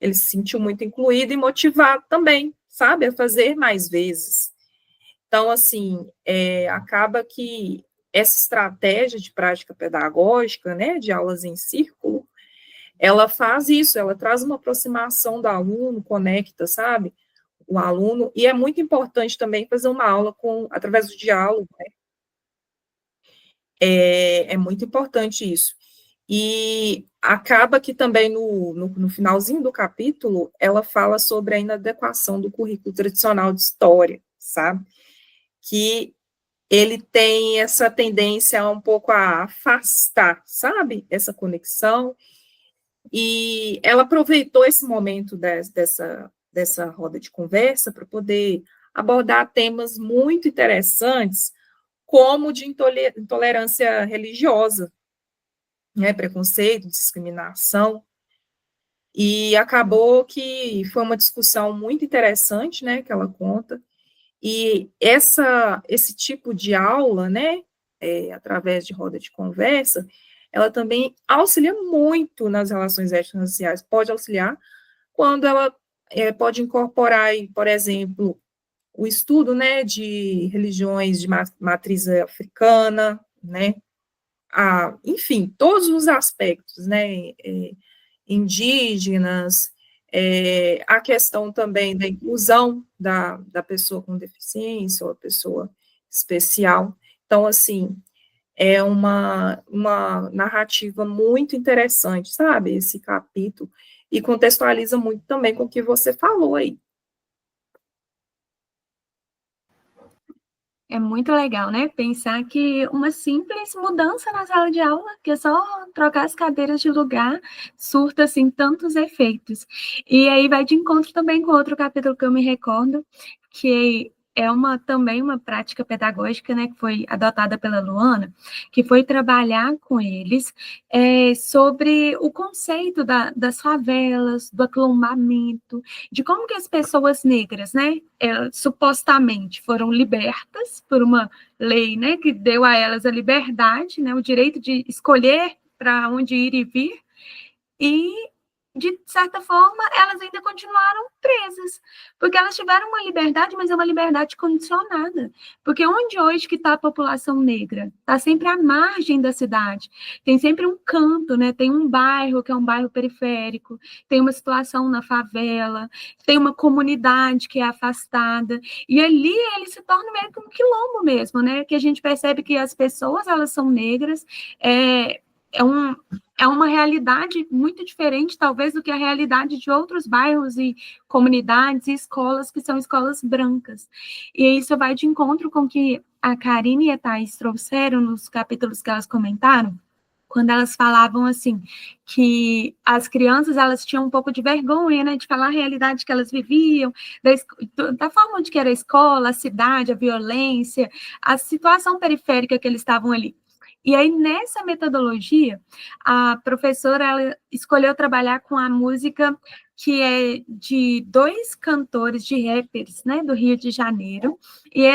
S6: ele se sentiu muito incluído e motivado também, sabe, a fazer mais vezes. Então, assim, acaba que essa estratégia de prática pedagógica, né, de aulas em círculo, ela faz isso, ela traz uma aproximação do aluno, conecta, sabe, o aluno, e é muito importante também fazer uma aula através do diálogo, né? É muito importante isso. E acaba que também no finalzinho do capítulo, ela fala sobre a inadequação do currículo tradicional de história, sabe? Que ele tem essa tendência um pouco a afastar, sabe? Essa conexão. E ela aproveitou esse momento dessa roda de conversa para poder abordar temas muito interessantes, como de intolerância religiosa, né, preconceito, discriminação, e acabou que foi uma discussão muito interessante, né, que ela conta, e esse tipo de aula, né, através de roda de conversa, ela também auxilia muito nas relações étnico-raciais, pode auxiliar quando ela pode incorporar, por exemplo, o estudo, né, de religiões de matriz africana, né, enfim, todos os aspectos, né, indígenas, a questão também da inclusão da pessoa com deficiência, ou a pessoa especial. Então, assim, é uma narrativa muito interessante, sabe, esse capítulo, e contextualiza muito também com o que você falou aí.
S2: É muito legal, né? Pensar que uma simples mudança na sala de aula, que é só trocar as cadeiras de lugar, surta, assim, tantos efeitos. E aí vai de encontro também com outro capítulo que eu me recordo, que é também uma prática pedagógica, né, que foi adotada pela Luana, que foi trabalhar com eles sobre o conceito das favelas, do aquilombamento, de como que as pessoas negras, né, supostamente foram libertas por uma lei, né, que deu a elas a liberdade, né, o direito de escolher para onde ir e vir, e de certa forma, elas ainda continuaram presas, porque elas tiveram uma liberdade, mas é uma liberdade condicionada, porque onde hoje que está a população negra? Está sempre à margem da cidade, tem sempre um canto, né? Tem um bairro que é um bairro periférico, tem uma situação na favela, tem uma comunidade que é afastada, e ali ele se torna meio que um quilombo mesmo, né? Que a gente percebe que as pessoas, elas são negras, é uma realidade muito diferente, talvez, do que a realidade de outros bairros e comunidades e escolas que são escolas brancas. E isso vai de encontro com o que a Karine e a Thaís trouxeram nos capítulos que elas comentaram, quando elas falavam assim, que as crianças, elas tinham um pouco de vergonha, né, de falar a realidade que elas viviam, da forma onde que era a escola, a cidade, a violência, a situação periférica que eles estavam ali. E aí, nessa metodologia, a professora ela escolheu trabalhar com a música que é de 2 cantores de rappers, né, do Rio de Janeiro, e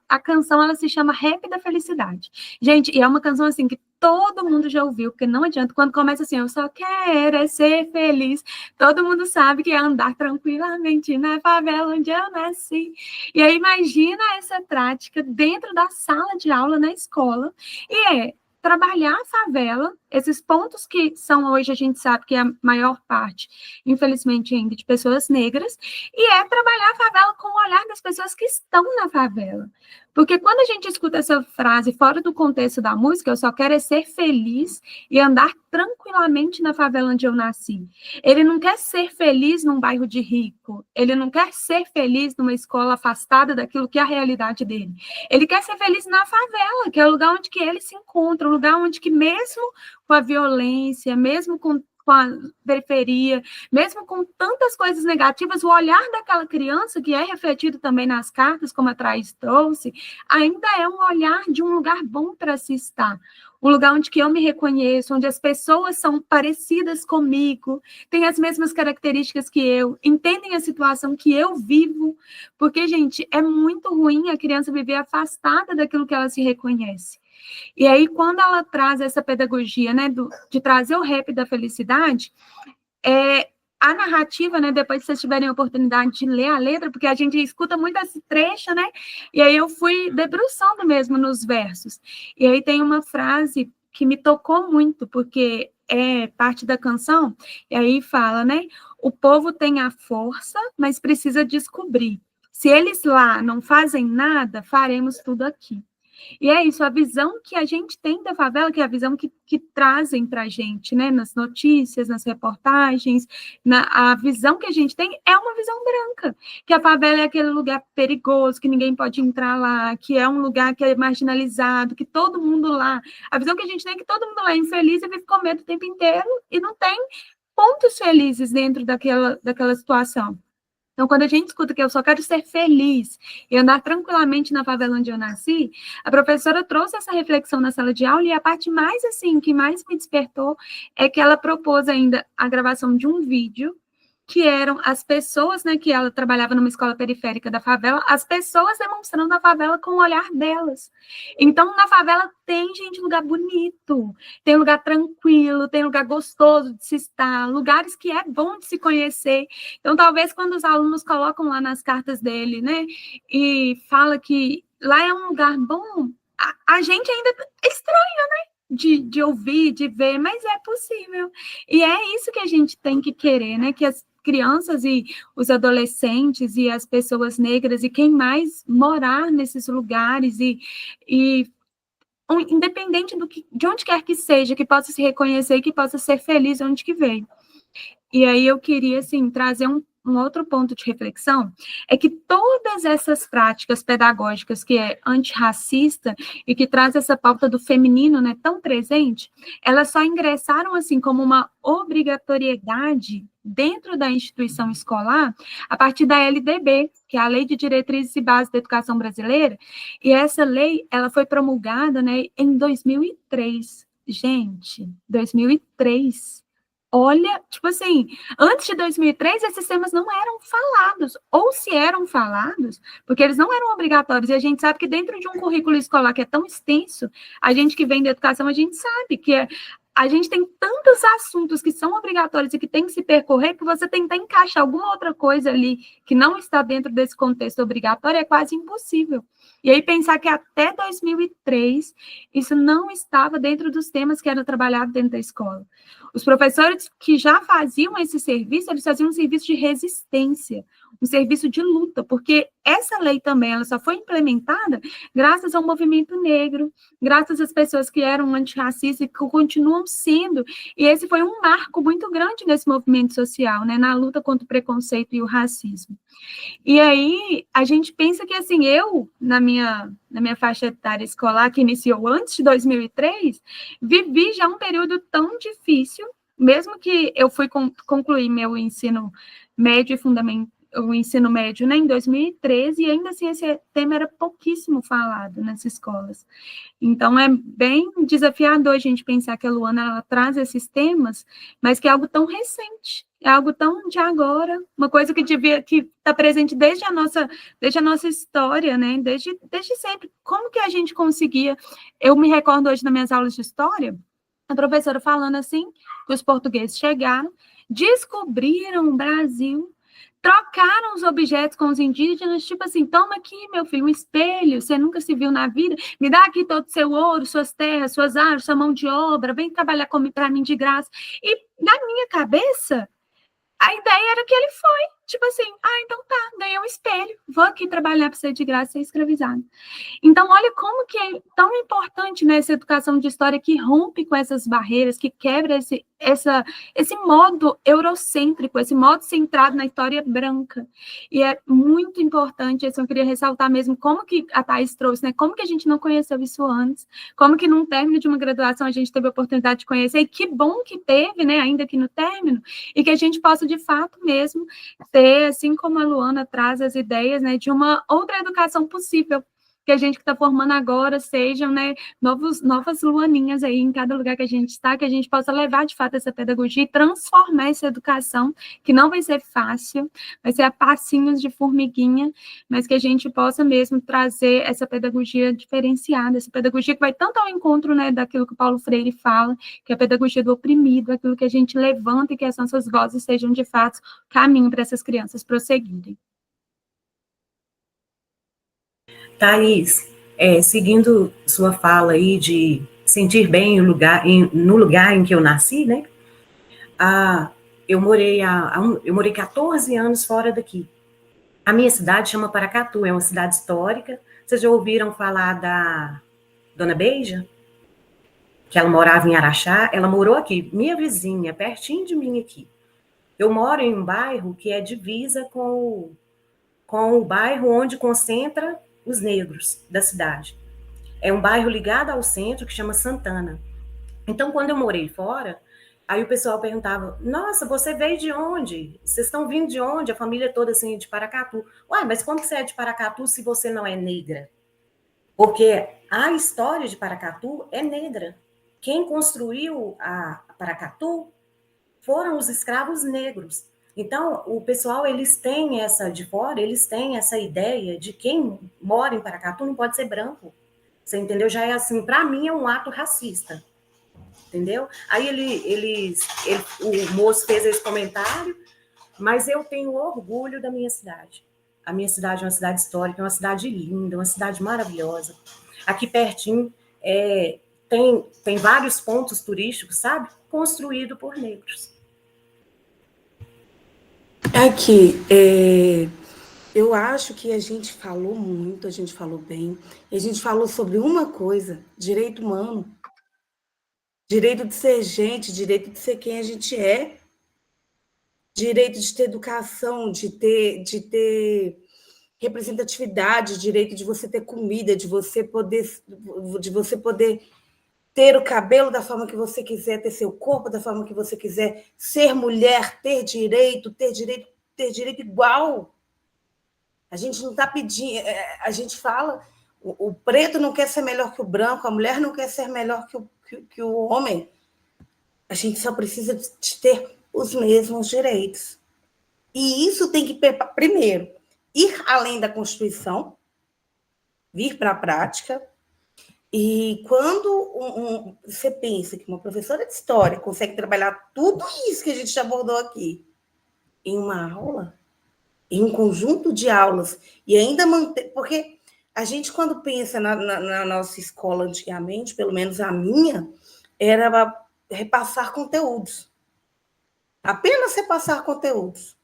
S2: a canção ela se chama Rap da Felicidade. Gente, e é uma canção assim que todo mundo já ouviu, porque não adianta, quando começa assim, eu só quero ser feliz, todo mundo sabe que é andar tranquilamente na favela onde eu nasci. E aí imagina essa prática dentro da sala de aula na escola, e trabalhar a favela, esses pontos que são hoje, a gente sabe que é a maior parte, infelizmente ainda, de pessoas negras, e trabalhar a favela com o olhar das pessoas que estão na favela. Porque quando a gente escuta essa frase fora do contexto da música, eu só quero é ser feliz e andar tranquilamente na favela onde eu nasci. Ele não quer ser feliz num bairro de rico, ele não quer ser feliz numa escola afastada daquilo que é a realidade dele. Ele quer ser feliz na favela, que é o lugar onde que ele se encontra, o lugar onde que mesmo com a violência, mesmo com a periferia, mesmo com tantas coisas negativas, o olhar daquela criança, que é refletido também nas cartas, como a Thaís trouxe, ainda é um olhar de um lugar bom para se estar. Um lugar onde que eu me reconheço, onde as pessoas são parecidas comigo, têm as mesmas características que eu, entendem a situação que eu vivo, porque, gente, é muito ruim a criança viver afastada daquilo que ela se reconhece. E aí, quando ela traz essa pedagogia, né, de trazer o rap da felicidade, a narrativa, né, depois que vocês tiverem a oportunidade de ler a letra, porque a gente escuta muito esse trecho, né, e aí eu fui debruçando mesmo nos versos. E aí tem uma frase que me tocou muito, porque é parte da canção, e aí fala, né, o povo tem a força, mas precisa descobrir. Se eles lá não fazem nada, faremos tudo aqui. E é isso, a visão que a gente tem da favela, que é a visão que trazem para a gente, né, nas notícias, nas reportagens, a visão que a gente tem é uma visão branca, que a favela é aquele lugar perigoso, que ninguém pode entrar lá, que é um lugar que é marginalizado, que todo mundo lá, a visão que a gente tem é que todo mundo lá é infeliz e vive com medo o tempo inteiro e não tem pontos felizes dentro daquela situação. Então, quando a gente escuta que eu só quero ser feliz e andar tranquilamente na favela onde eu nasci, a professora trouxe essa reflexão na sala de aula e a parte mais, assim, que mais me despertou é que ela propôs ainda a gravação de um vídeo que eram as pessoas, né, que ela trabalhava numa escola periférica da favela, as pessoas demonstrando a favela com o olhar delas. Então, na favela tem, gente, lugar bonito, tem lugar tranquilo, tem lugar gostoso de se estar, lugares que é bom de se conhecer. Então, talvez quando os alunos colocam lá nas cartas dele, né, e fala que lá é um lugar bom, a gente ainda estranha, né? De ouvir, de ver, mas é possível. E é isso que a gente tem que querer, né? Que as crianças e os adolescentes e as pessoas negras e quem mais morar nesses lugares independente de onde quer que seja, que possa se reconhecer e que possa ser feliz onde que veio. E aí eu queria, assim, trazer um outro ponto de reflexão, é que todas essas práticas pedagógicas que é antirracista e que traz essa pauta do feminino, né, tão presente, elas só ingressaram, assim, como uma obrigatoriedade dentro da instituição escolar a partir da LDB, que é a Lei de Diretrizes e Bases da Educação Brasileira, e essa lei, ela foi promulgada, né, em 2003. Gente, 2003. Olha, tipo assim, antes de 2003, esses temas não eram falados, ou se eram falados, porque eles não eram obrigatórios, e a gente sabe que dentro de um currículo escolar que é tão extenso, a gente que vem da educação, a gente sabe que a gente tem tantos assuntos que são obrigatórios e que tem que se percorrer, que você tentar encaixar alguma outra coisa ali que não está dentro desse contexto obrigatório é quase impossível. E aí pensar que até 2003 isso não estava dentro dos temas que eram trabalhados dentro da escola. Os professores que já faziam esse serviço, eles faziam um serviço de resistência, um serviço de luta, porque essa lei também ela só foi implementada graças ao movimento negro, graças às pessoas que eram antirracistas e que continuam sendo, e esse foi um marco muito grande nesse movimento social, né, na luta contra o preconceito e o racismo. E aí, a gente pensa que, assim, eu, na minha faixa etária escolar, que iniciou antes de 2003, vivi já um período tão difícil, mesmo que eu fui concluir meu ensino médio e fundamental, o ensino médio, né, em 2013, e ainda assim esse tema era pouquíssimo falado nas escolas. Então, é bem desafiador a gente pensar que a Luana ela traz esses temas, mas que é algo tão recente, é algo tão de agora, uma coisa que está presente desde a nossa história, né, desde sempre. Como que a gente conseguia? Eu me recordo hoje nas minhas aulas de história, a professora falando assim, que os portugueses chegaram, descobriram o Brasil, trocaram os objetos com os indígenas, tipo assim, toma aqui, meu filho, um espelho, você nunca se viu na vida, me dá aqui todo o seu ouro, suas terras, suas árvores, sua mão de obra, vem trabalhar para mim de graça. E na minha cabeça, a ideia era que ele foi. tipo assim, então tá, ganhei um espelho, vou aqui trabalhar para ser de graça, ser escravizado. Então, olha como que é tão importante, né, essa educação de história que rompe com essas barreiras, que quebra esse modo eurocêntrico, esse modo centrado na história branca. E é muito importante, assim, eu queria ressaltar mesmo como que a Thaís trouxe, né, como que a gente não conheceu isso antes, como que num término de uma graduação a gente teve a oportunidade de conhecer, e que bom que teve, né, ainda que no término, e que a gente possa, de fato mesmo, ter, assim como a Luana traz as ideias, né, de uma outra educação possível, que a gente que está formando agora sejam, né, novas luaninhas aí em cada lugar que a gente está, que a gente possa levar, de fato, essa pedagogia e transformar essa educação, que não vai ser fácil, vai ser a passinhos de formiguinha, mas que a gente possa mesmo trazer essa pedagogia diferenciada, essa pedagogia que vai tanto ao encontro, né, daquilo que o Paulo Freire fala, que é a pedagogia do oprimido, aquilo que a gente levanta e que as nossas vozes sejam, de fato, caminho para essas crianças prosseguirem.
S5: Thaís, seguindo sua fala aí de sentir bem no lugar em que eu nasci, né? Eu morei 14 anos fora daqui. A minha cidade chama Paracatu, é uma cidade histórica. Vocês já ouviram falar da Dona Beija? Que ela morava em Araxá. Ela morou aqui, minha vizinha, pertinho de mim aqui. Eu moro em um bairro que é divisa com o bairro onde concentra os negros da cidade. É um bairro ligado ao centro que chama Santana. Então, quando eu morei fora, aí o pessoal perguntava, nossa, você veio de onde? Vocês estão vindo de onde? A família toda assim, de Paracatu. Uai, mas como que você é de Paracatu se você não é negra? Porque a história de Paracatu é negra. Quem construiu a Paracatu foram os escravos negros. Então, o pessoal, eles têm essa ideia de quem mora em Paracatu não pode ser branco. Você entendeu? Já é assim, para mim é um ato racista. Entendeu? Aí o moço fez esse comentário, mas eu tenho orgulho da minha cidade. A minha cidade é uma cidade histórica, é uma cidade linda, uma cidade maravilhosa. Aqui pertinho tem vários pontos turísticos, sabe? Construído por negros.
S3: Aqui, eu acho que a gente falou muito, a gente falou bem, e a gente falou sobre uma coisa, direito humano, direito de ser gente, direito de ser quem a gente é, direito de ter educação, de ter representatividade, direito de você ter comida, de você poder ter o cabelo da forma que você quiser, ter seu corpo da forma que você quiser, ser mulher, ter direito igual. A gente não está pedindo, a gente fala, o preto não quer ser melhor que o branco, a mulher não quer ser melhor que o homem. A gente só precisa de ter os mesmos direitos. E isso tem que, primeiro, ir além da Constituição, vir para a prática. E quando você pensa que uma professora de história consegue trabalhar tudo isso que a gente já abordou aqui em uma aula, em um conjunto de aulas, e ainda manter... Porque a gente, quando pensa na nossa escola antigamente, pelo menos a minha, era repassar conteúdos. Apenas repassar conteúdos.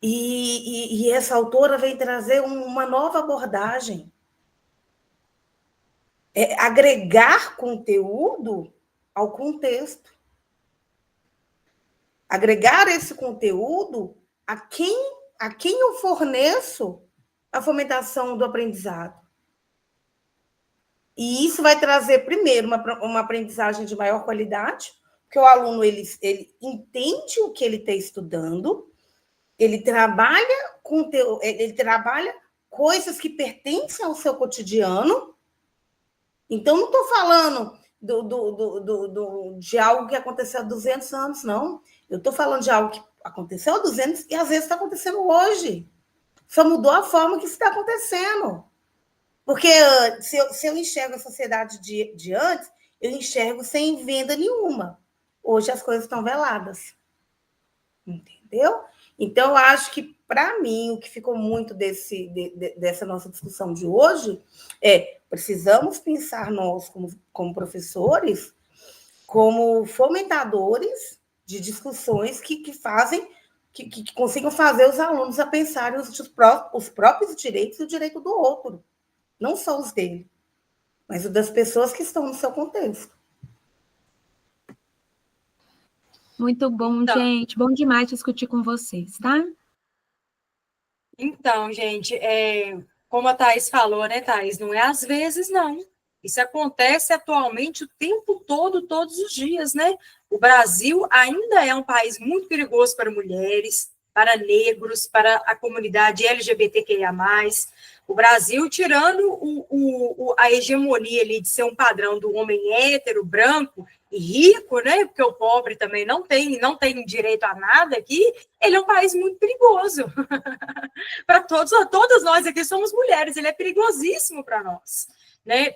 S3: E essa autora vem trazer uma nova abordagem. Agregar conteúdo ao contexto. Agregar esse conteúdo a quem eu forneço a fomentação do aprendizado. E isso vai trazer, primeiro, uma aprendizagem de maior qualidade, porque o aluno ele entende o que ele está estudando, ele trabalha coisas que pertencem ao seu cotidiano. Então, não estou falando de algo que aconteceu há 200 anos, não. Eu estou falando de algo que aconteceu há 200 e às vezes está acontecendo hoje. Só mudou a forma que isso está acontecendo. Porque se eu enxergo a sociedade de antes, eu enxergo sem venda nenhuma. Hoje as coisas estão veladas. Entendeu? Então, eu acho que, para mim, o que ficou muito dessa nossa discussão de hoje precisamos pensar nós, como professores, como fomentadores de discussões que fazem que consigam fazer os alunos a pensarem os próprios direitos e o direito do outro, não só os dele, mas o das pessoas que estão no seu contexto.
S2: Muito bom, gente. Bom demais discutir com vocês, tá?
S1: Então, gente, como a Thaís falou, né, Thaís? Não é às vezes, não. Isso acontece atualmente o tempo todo, todos os dias, né? O Brasil ainda é um país muito perigoso para mulheres, para negros, para a comunidade LGBTQIA+. O Brasil, tirando a hegemonia ali de ser um padrão do homem hétero, branco e rico, né? Porque o pobre também não tem direito a nada aqui, ele é um país muito perigoso. Para todas nós aqui somos mulheres, ele é perigosíssimo para nós. Né?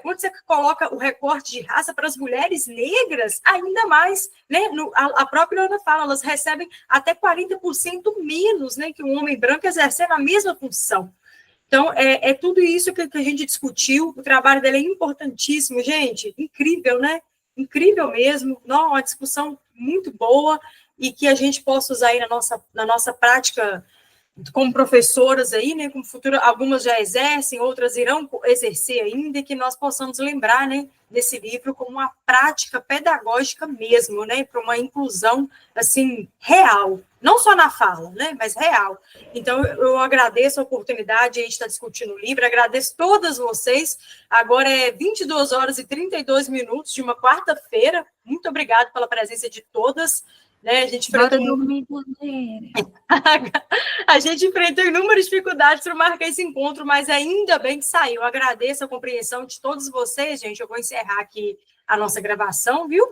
S1: Quando você coloca o recorte de raça para as mulheres negras, ainda mais, né? A própria Ana fala, elas recebem até 40% menos, né, que um homem branco exercendo a mesma função. Então, é tudo isso que a gente discutiu, o trabalho dela é importantíssimo, gente, incrível, né? Incrível mesmo, uma discussão muito boa e que a gente possa usar aí na nossa prática como professoras aí, né, como futura, algumas já exercem, outras irão exercer ainda, e que nós possamos lembrar, né, desse livro como uma prática pedagógica mesmo, né, para uma inclusão, assim, real, não só na fala, né, mas real. Então, eu agradeço a oportunidade de a gente estar discutindo o livro, agradeço todas vocês, agora é 22h32 de uma quarta-feira, muito obrigada pela presença de todas, né, a gente
S2: Bora dormir,
S1: a gente enfrentou inúmeras dificuldades para marcar esse encontro, mas ainda bem que saiu. Eu agradeço a compreensão de todos vocês, gente. Eu vou encerrar aqui a nossa gravação, viu?